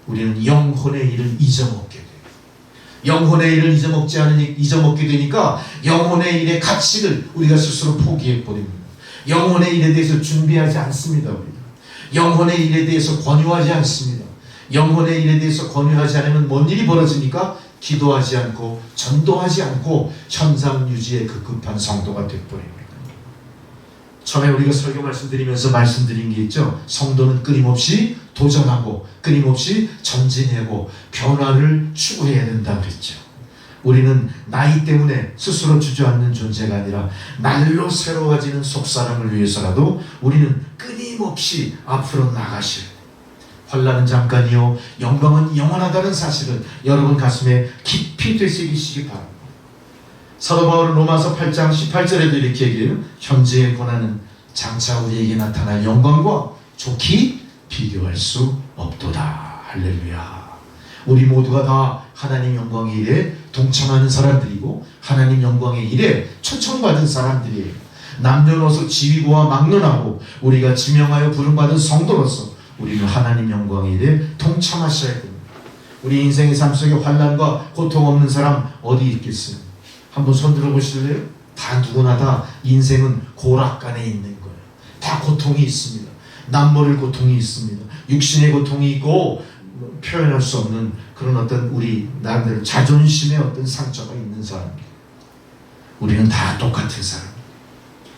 [SPEAKER 3] 우리는 영혼의 일을 잊어먹게 돼요. 영혼의 일을 잊어먹게 되니까 영혼의 일의 가치를 우리가 스스로 포기해 버립니다. 영혼의 일에 대해서 준비하지 않습니다. 우리가 영혼의 일에 대해서 권유하지 않습니다. 영혼의 일에 대해서 권유하지 않으면 뭔 일이 벌어지니까 기도하지 않고 전도하지 않고 현상 유지에 급급한 성도가 되어버립니다. 처음에 우리가 설교 말씀드리면서 말씀드린 게 있죠. 성도는 끊임없이 도전하고 끊임없이 전진하고 변화를 추구해야 된다고 그랬죠. 우리는 나이 때문에 스스로 주저앉는 존재가 아니라 날로 새로워지는 속사람을 위해서라도 우리는 끊임없이 앞으로 나가셔야 돼요. 환난은 잠깐이요 영광은 영원하다는 사실을 여러분 가슴에 깊이 되새기시기 바랍니다. 사도 바울은 로마서 8장 18절에도 이렇게 얘기해요. 현재의 고난은 장차 우리에게 나타날 영광과 좋게 비교할 수 없도다. 할렐루야. 우리 모두가 다 하나님 영광의 일에 동참하는 사람들이고 하나님 영광의 일에 초청받은 사람들이에요. 남녀노소 지위고와 막론하고 우리가 지명하여 부름받은 성도로서 우리는 하나님 영광의 일에 동참하셔야 됩니다. 우리 인생의 삶 속에 환난과 고통 없는 사람 어디 있겠어요? 한번 손 들어보실래요? 다 누구나 다 인생은 고락간에 있는 거예요. 다 고통이 있습니다. 남모를 고통이 있습니다. 육신의 고통이 있고 표현할 수 없는 그런 어떤 우리 나름대로 자존심의 어떤 상처가 있는 사람입니다. 우리는 다 똑같은 사람.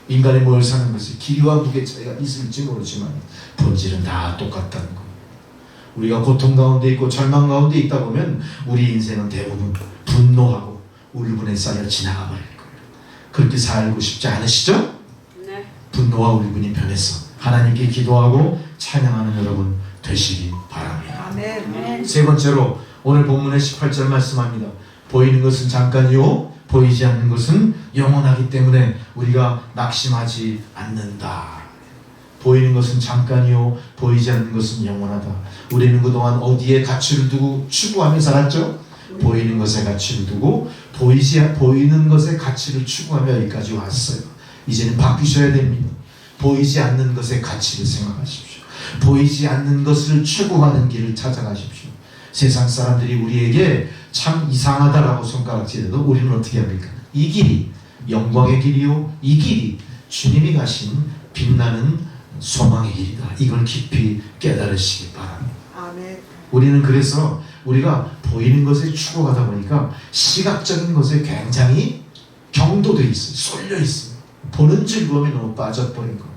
[SPEAKER 3] 인간이 뭘 사는 것이 길이와 무게 차이가 있을지 모르지만 본질은 다 똑같다는 거. 우리가 고통 가운데 있고 절망 가운데 있다 보면 우리 인생은 대부분 분노하고 울분에 쌓여 지나가 버릴 거예요. 그렇게 살고 싶지 않으시죠?
[SPEAKER 4] 네.
[SPEAKER 3] 분노와 울분이 변해서 하나님께 기도하고 찬양하는 여러분 되시기 바랍니다.
[SPEAKER 4] 아멘.
[SPEAKER 3] 세 번째로 오늘 본문의 18절 말씀합니다. 보이는 것은 잠깐이요 보이지 않는 것은 영원하기 때문에 우리가 낙심하지 않는다. 보이는 것은 잠깐이요 보이지 않는 것은 영원하다. 우리는 그동안 어디에 가치를 두고 추구하며 살았죠? 보이는 것에 가치를 두고 보이는 것에 가치를 추구하며 여기까지 왔어요. 이제는 바뀌셔야 됩니다. 보이지 않는 것에 가치를 생각하십시오. 보이지 않는 것을 추구하는 길을 찾아가십시오. 세상 사람들이 우리에게 참 이상하다라고 손가락질해도 우리는 어떻게 합니까? 이 길이 영광의 길이요 이 길이 주님이 가신 빛나는 소망의 길이다. 이걸 깊이 깨달으시기 바랍니다.
[SPEAKER 4] 아멘.
[SPEAKER 3] 우리는 그래서 우리가 보이는 것에 추구하다 보니까 시각적인 것에 굉장히 경도되어 있어요. 쏠려 있어요. 보는 즐거움에 너무 빠져버린 거예요.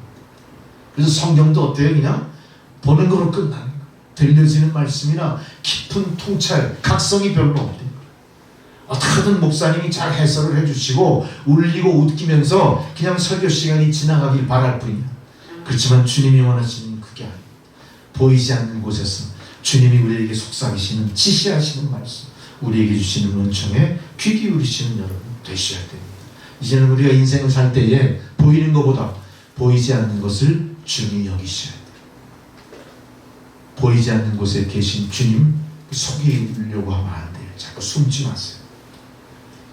[SPEAKER 3] 그래서 성경도 어때요? 그냥 보는 거로 끝나는 거예요. 들려지는 말씀이나 깊은 통찰, 각성이 별로 없대요. 어떻게든 목사님이 잘 해설을 해주시고 울리고 웃기면서 그냥 설교 시간이 지나가길 바랄 뿐이야. 그렇지만 주님이 원하시는 그게 아니에요. 보이지 않는 곳에서 주님이 우리에게 속삭이시는 지시하시는 말씀, 우리에게 주시는 은총에 귀 기울이시는 여러분 되셔야 됩니다. 이제는 우리가 인생을 살 때에 보이는 것보다 보이지 않는 것을 중히 여기셔야 돼요. 보이지 않는 곳에 계신 주님 속이려고 하면 안 돼요. 자꾸 숨지 마세요.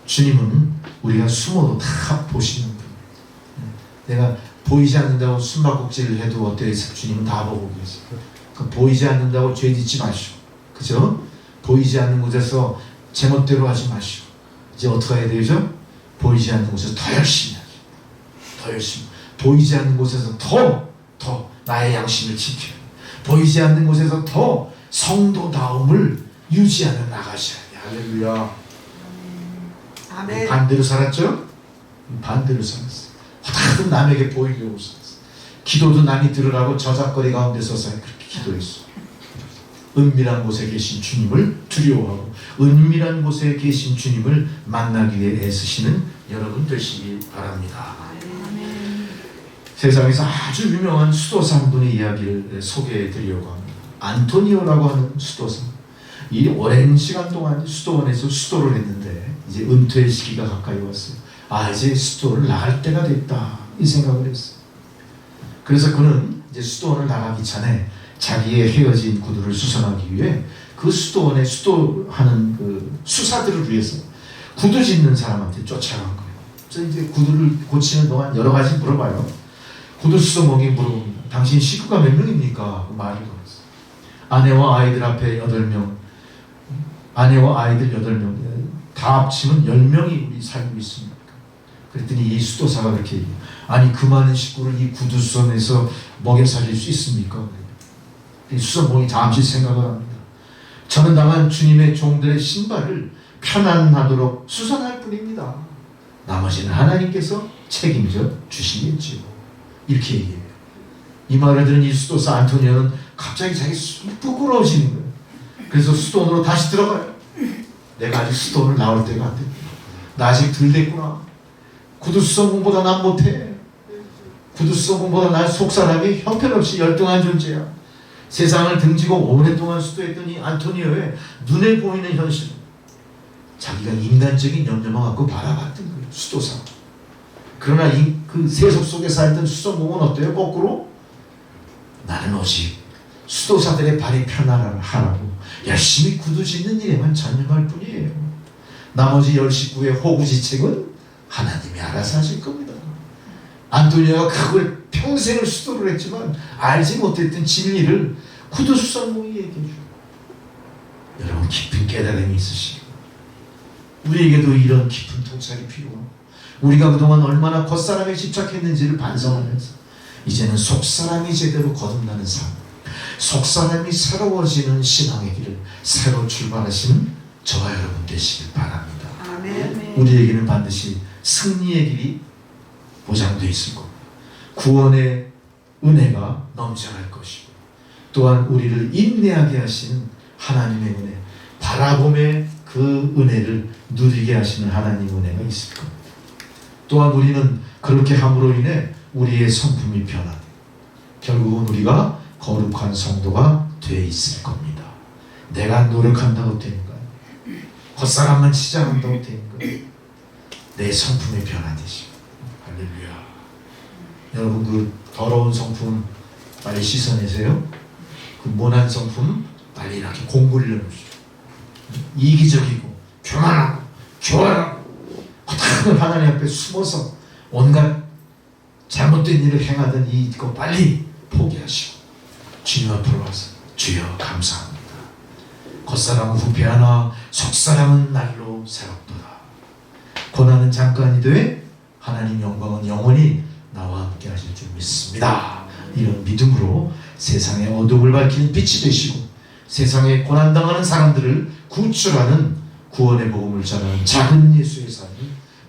[SPEAKER 3] 주님은 우리가 숨어도 다 보시는 분이에요. 내가 보이지 않는다고 숨바꼭질을 해도 어때요? 주님은 다 보고 계세요. 보이지 않는다고 죄 짓지 마시고, 그죠? 보이지 않는 곳에서 제멋대로 하지 마시고, 이제 어떻게 해야 되죠? 보이지 않는 곳에서 더 열심히 하죠. 더 열심히. 보이지 않는 곳에서 더 나의 양심을 지켜요. 보이지 않는 곳에서 더 성도다움을 유지하며 나가셔야 돼요. 할렐루야.
[SPEAKER 4] 아멘.
[SPEAKER 3] 반대로 살았죠? 반대로 살았어요. 어떻게든 남에게 보이려고 살았어요. 기도도 남이 들으라고 저작거리 가운데 서서 그렇게 기도했어요. 은밀한 곳에 계신 주님을 두려워하고 은밀한 곳에 계신 주님을 만나기 위해 애쓰시는 여러분 되시기 바랍니다. 세상에서 아주 유명한 수도사 한 분의 이야기를 소개해 드리려고 합니다. 안토니오라고 하는 수도사. 이 오랜 시간 동안 수도원에서 수도를 했는데 이제 은퇴의 시기가 가까이 왔어요. 아, 이제 수도를 나갈 때가 됐다 이 생각을 했어요. 그래서 그는 이제 수도원을 나가기 전에 자기의 헤어진 구두를 수선하기 위해 그 수도원에 수도하는 그 수사들을 위해서 구두 짓는 사람한테 쫓아간 거예요. 저 이제 구두를 고치는 동안 여러 가지 물어봐요. 구두 수성목이 물어봅니다. 당신 식구가 몇 명입니까? 그 말을 걸었어. 아내와 아이들 앞에 8명, 아내와 아이들 8명, 다 합치면 10명이 우리 살고 있습니다. 그랬더니 이 수도사가 그렇게 얘기해요. 아니 그 많은 식구를 이 구두선에서 먹여 살릴 수 있습니까? 이 수성목이 잠시 생각을 합니다. 저는 다만 주님의 종들의 신발을 편안하도록 수선할 뿐입니다. 나머지는 하나님께서 책임져 주시겠지요. 이렇게 얘기해요. 이 말을 들은 이 수도사 안토니오는 갑자기 자기 숨이 부끄러워지는 거예요. 그래서 수도원으로 다시 들어가요. 내가 아직 수도원을 나올 때가 안 됩니다. 나 아직 덜 됐구나. 구두수성 공보다 난 못해. 구두수성 공보다 난 속사람이 형편없이 열등한 존재야. 세상을 등지고 오랫동안 수도했던 이 안토니오의 눈에 보이는 현실, 자기가 인간적인 염려만 갖고 바라봤던 거예요. 수도사. 그러나 그 세속 속에 살던 수성공은 어때요? 거꾸로 나는 오직 수도사들의 발이 편안하라고 열심히 구두 짓는 일에만 전념할 뿐이에요. 나머지 10식구의 호구지책은 하나님이 알아서 하실 겁니다. 안토니오가 그걸 평생을 수도를 했지만 알지 못했던 진리를 구두 수성공이 얘기해 줘요. 여러분 깊은 깨달음이 있으시고 우리에게도 이런 깊은 통찰이 필요하고 우리가 그동안 얼마나 겉사람에 집착했는지를 반성하면서 이제는 속사람이 제대로 거듭나는 삶, 속사람이 새로워지는 신앙의 길을 새로 출발하시는 저와 여러분 되시길 바랍니다.
[SPEAKER 4] 아멘.
[SPEAKER 3] 우리에게는 반드시 승리의 길이 보장되어 있을 겁니다. 구원의 은혜가 넘쳐날 것이고 또한 우리를 인내하게 하시는 하나님의 은혜, 바라봄의 그 은혜를 누리게 하시는 하나님의 은혜가 있을 겁니다. 또한 우리는 그렇게 함으로 인해 우리의 성품이 변하고 결국은 우리가 거룩한 성도가 돼 있을 겁니다. 내가 노력한다고 되는 거예요. 겉사람만 치장한다고 되는 거예요. 내 성품이 변화되시고. 할렐루야. 여러분 그 더러운 성품 빨리 씻어내세요. 그 모난 성품 빨리 이렇게 공구를 내놓으시오. 이기적이고 교만하고 교활하고 허탄을 하나님 앞에 숨어서 온갖 잘못된 일을 행하던 이거 빨리 포기하시고 주님 앞으로 와서 주여 감사합니다. 겉사람은 후패하나 속사람은 날로 새롭도다. 고난은 잠깐이 돼 하나님 영광은 영원히 나와 함께 하실 줄 믿습니다. 이런 믿음으로 세상의 어둠을 밝히는 빛이 되시고 세상에 고난당하는 사람들을 구출하는 구원의 복음을 전하는 작은 예수의 삶이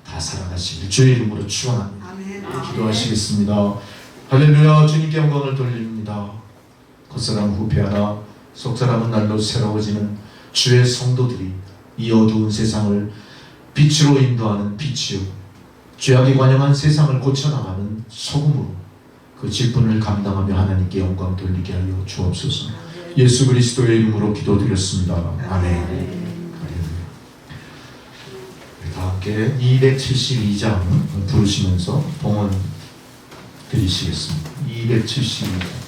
[SPEAKER 3] 다 살아가시길 주의 이름으로 축원합니다.
[SPEAKER 4] 아멘.
[SPEAKER 3] 기도하시겠습니다. 할렐루야. 주님께 영광을 돌립니다. 겉사람 후패하나 속사람은 날로 새로워지는 주의 성도들이 이 어두운 세상을 빛으로 인도하는 빛이요 죄악이 관영한 세상을 고쳐나가는 소금으로 그 직분을 감당하며 하나님께 영광 돌리게 하여 주옵소서. 예수 그리스도의 이름으로 기도드렸습니다. 아멘. 다 함께 272장 부르시면서 봉헌 드리시겠습니다. 272장.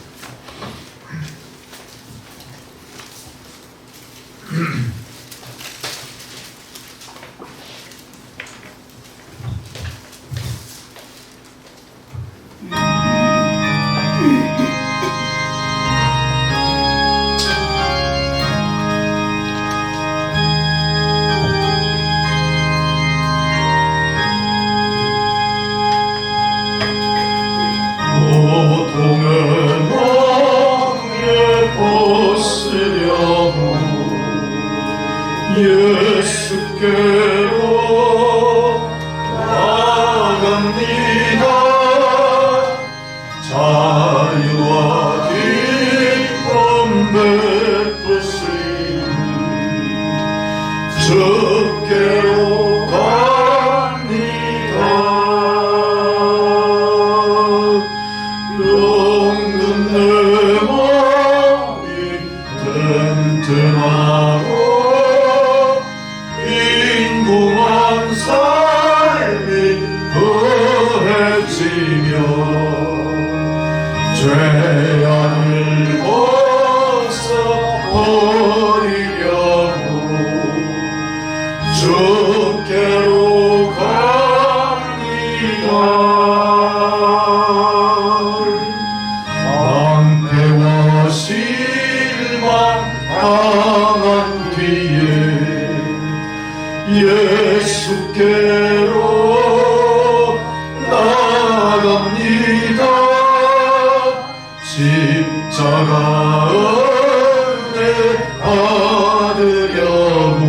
[SPEAKER 1] 예수께로 나갑니다. 자유와 기쁨 베푸시니 주께로 갑니다. 영든 내 마음이 튼튼하고 인공한 삶이 더해지며 죄악을 벗어버리려고 주께로 갑니다. 당한 뒤에 예수께로 나갑니다. 십자가 은혜 받으려고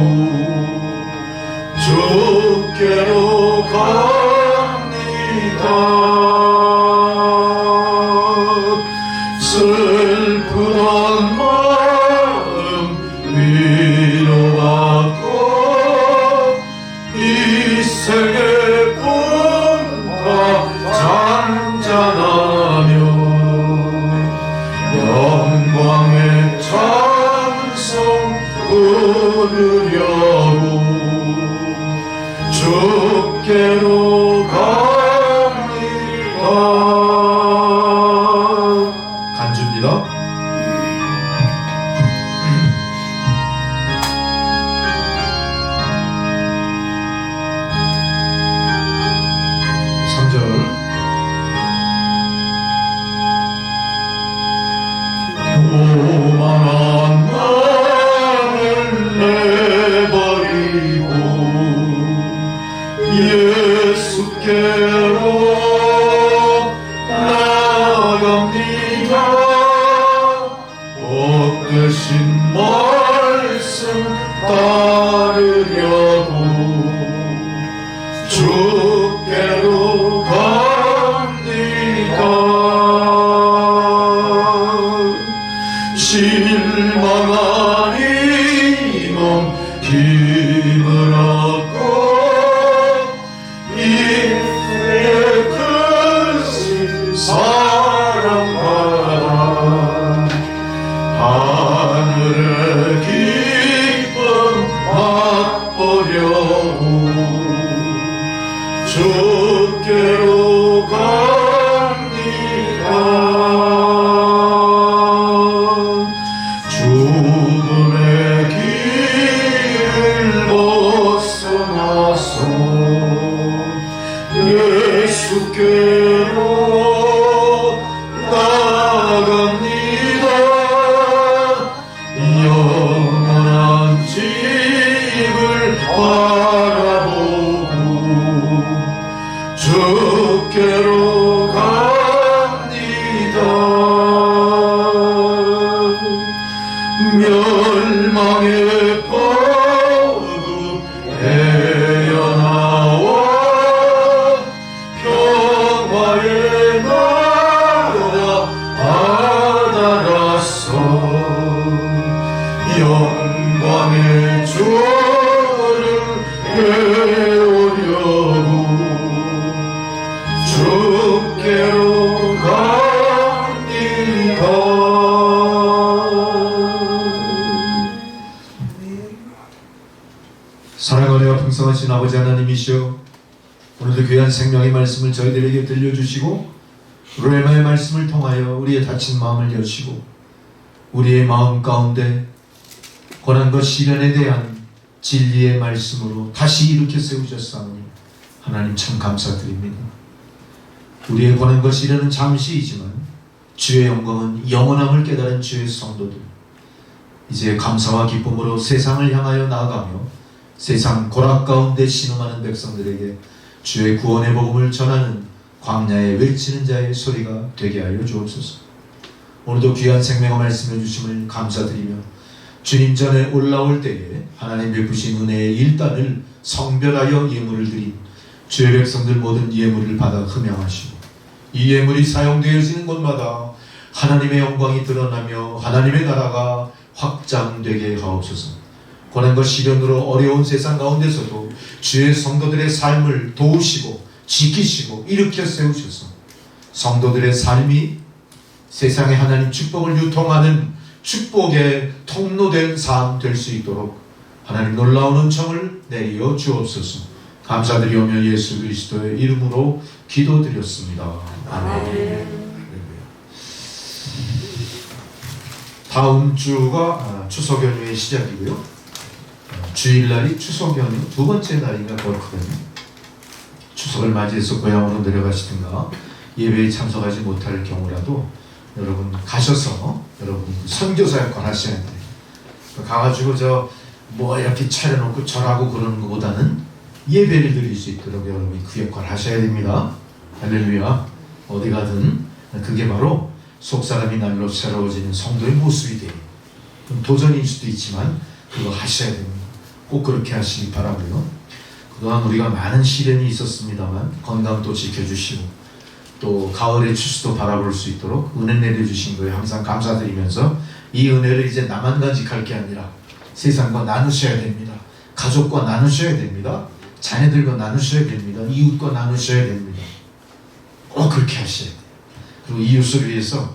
[SPEAKER 1] 주께로 갑니다. 슬프던 마음 위로받고 이 생의 꿈과 잔잔하며 영광의 찬송 부르려고 주께로 갑니다. 간주입니다. 오만한 나를 내버리고 예수께로 나갑니다. 복되신 말씀 따르려고 주께로 갑니다. 실망한 이놈 힘을 얻고 이의 크신 사랑받아 하늘의 기쁨 맛보려고 주께로 갑니다. 죽음의 길을 벗어나서 예수께로 나갑니다. 영원한 집을 바라보고 주께로 갑니다. 멸망의 포구 헤어나와 평화의 나라 아다라서 영광의 주를 배우려고 주께로 갑니다.
[SPEAKER 3] 사랑하며 풍성하신 아버지 하나님이시여, 오늘도 귀한 생명의 말씀을 저희들에게 들려주시고 로에마의 말씀을 통하여 우리의 다친 마음을 여시고 우리의 마음 가운데 고난과 시련에 대한 진리의 말씀으로 다시 일으켜 세우셨사오니 하나님 참 감사드립니다. 우리의 고난과 시련은 잠시이지만 주의 영광은 영원함을 깨달은 주의 성도들, 이제 감사와 기쁨으로 세상을 향하여 나아가며 세상 고락 가운데 신음하는 백성들에게 주의 구원의 복음을 전하는 광야에 외치는 자의 소리가 되게 하여 주옵소서. 오늘도 귀한 생명의 말씀해 주심을 감사드리며 주님 전에 올라올 때에 하나님 베푸신 은혜의 일단을 성별하여 예물을 드린 주의 백성들 모든 예물을 받아 흠양하시고 이 예물이 사용되어지는 곳마다 하나님의 영광이 드러나며 하나님의 나라가 확장되게 하옵소서. 고난과 시련으로 어려운 세상 가운데서도 주의 성도들의 삶을 도우시고 지키시고 일으켜 세우셔서 성도들의 삶이 세상에 하나님 축복을 유통하는 축복의 통로된 삶 될 수 있도록 하나님 놀라운 은총을 내리어 주옵소서. 감사드리오며 예수 그리스도의 이름으로 기도드렸습니다. 아멘. 다음 주가 추석 연휴의 시작이고요. 주일날이 추석 연휴 두 번째 날인가 그렇거든요. 추석을 맞이해서 고향으로 내려가시든가 예배에 참석하지 못할 경우라도 여러분 가셔서 여러분 선교사 역할 하셔야 돼요. 가가지고 뭐 이렇게 차려놓고 절하고 그러는 것보다는 예배를 드릴 수 있도록 여러분이 그 역할을 하셔야 됩니다. 할렐루야. 어디 가든 그게 바로 속사람이 날로 새로워지는 성도의 모습이 돼요. 도전일 수도 있지만 그거 하셔야 됩니다. 꼭 그렇게 하시기 바라고요. 그동안 우리가 많은 시련이 있었습니다만 건강도 지켜주시고 또 가을의 추수도 바라볼 수 있도록 은혜 내려주신 거에 항상 감사드리면서 이 은혜를 이제 나만 간직할 게 아니라 세상과 나누셔야 됩니다. 가족과 나누셔야 됩니다. 자녀들과 나누셔야 됩니다. 이웃과 나누셔야 됩니다. 꼭 그렇게 하셔야 돼요. 그리고 이웃을 위해서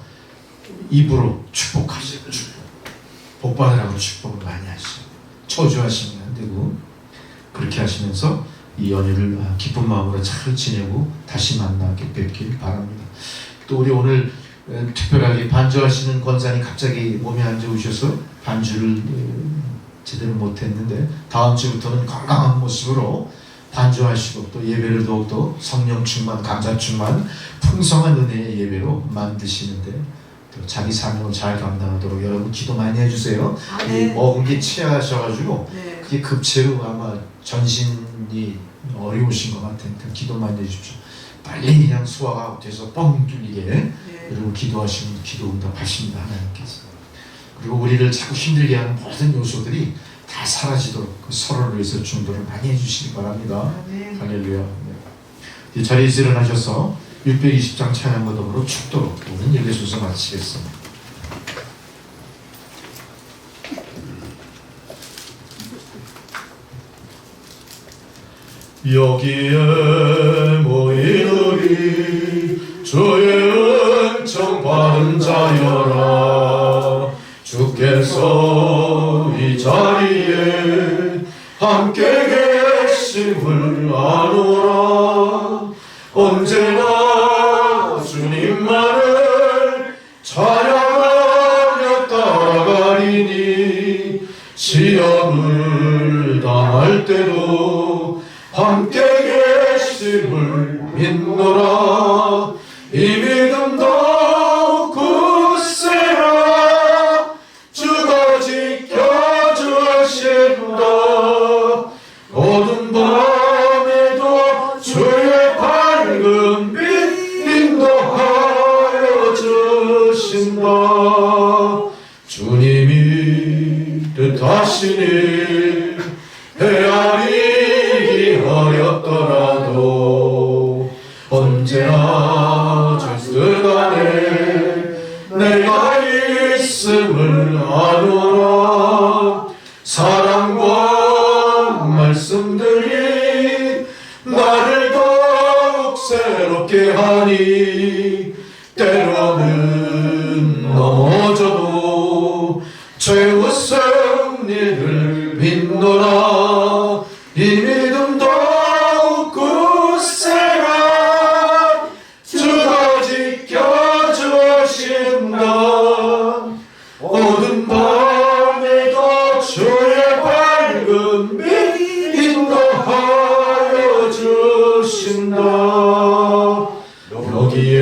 [SPEAKER 3] 입으로 축복하셔야 돼요. 복받으라고 축복을 많이 하시고 초조하시면 안 되고 그렇게 하시면서 이 연휴를 기쁜 마음으로 잘 지내고 다시 만나게 뵙길 바랍니다. 또 우리 오늘 특별하게 반주하시는 권사님 갑자기 몸에 안 좋으셔서 반주를 제대로 못했는데 다음 주부터는 건강한 모습으로 반주하시고 또 예배를 더욱더 성령 충만, 감사 충만, 풍성한 은혜의 예배로 만드시는데 또 자기 사명을 잘 감당하도록 여러분 기도 많이 해주세요. 이 먹은 게 취하셔가지고 그게 급체로 아마 전신이 어려우신 것 같으니까 기도 많이 해주십시오. 빨리 그냥 소화가 돼서 뻥 뚫리게 여러분 기도하시면 기도 응답하십니다. 하나님께서. 그리고 우리를 자꾸 힘들게 하는 모든 요소들이 다 사라지도록 서로를 위해서 중도를 많이 해주시기 바랍니다. 할렐루야. 이 자리에서 일어나셔서 620장 찬양과 더불어 축도로 오늘 예배 순서 마치겠습니다.
[SPEAKER 1] 여기에 모인 우리 주의 은총 받은 자여라. 주께서 이 자리에 함께 계심을 아노라. 언제나 주님만을 찬양하며 따라가리니 시험을 당할 때도 함께 계심을 믿노라. 이 믿음 더욱 굳세라. 주가 지켜주신다. 어두운 밤에도 주의 밝은 빛 인도하여 주신다. 주님이 뜻하시니 헤아리기 어렵더라도 언제나 주 뜻 안에 내가 있음을 아노라. 사랑과 말씀들이 나를 더욱 새롭게 하니 때로는 넘어져도 최후 승리를 믿노라. 이 믿음 더욱 굳세라. 주가 지켜주신다. 어두운 밤에도 주의 밝은 빛 인도하여 주신다. 여기에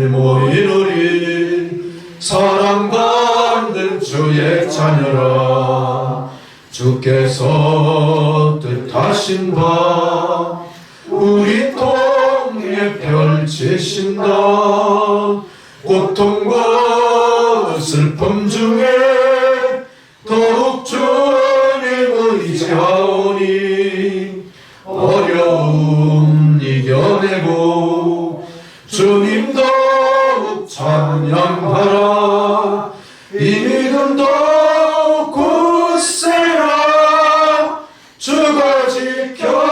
[SPEAKER 1] 모인 우리 사랑받는 주의 자녀라. 주께서 뜻하신 바 우리 통에 펼치신다. 고통과 슬픔 중에 더욱 주님 의지하오니 어려움 이겨내고 주님 더욱 찬양하라. 이 믿음 더욱 굳세라. 주가 지켜주신다.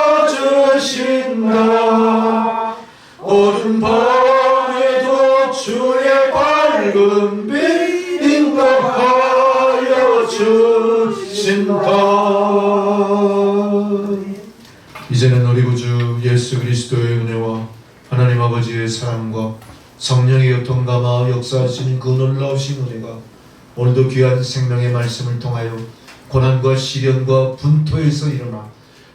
[SPEAKER 1] 어두운 밤에도 주의 밝은 빛 인도하여 주신다.
[SPEAKER 3] 이제는 우리 구주 예수 그리스도의 은혜와 하나님 아버지의 사랑과 성령의 교통감화 역사하시는 그 놀라우신 은혜가 오늘도 귀한 생명의 말씀을 통하여 고난과 시련과 분토에서 일어나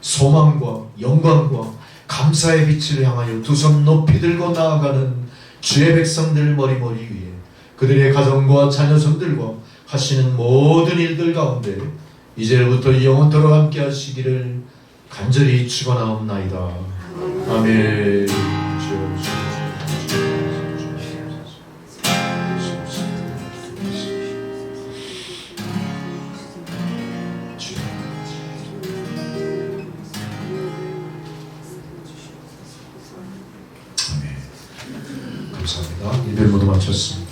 [SPEAKER 3] 소망과 영광과 감사의 빛을 향하여 두 손 높이 들고 나아가는 주의 백성들 머리머리 위에 그들의 가정과 자녀손들과 하시는 모든 일들 가운데 이제부터 영원토록 함께 하시기를 간절히 축원하옵나이다. 아멘. 감사합니다. 예배 모두 마쳤습니다.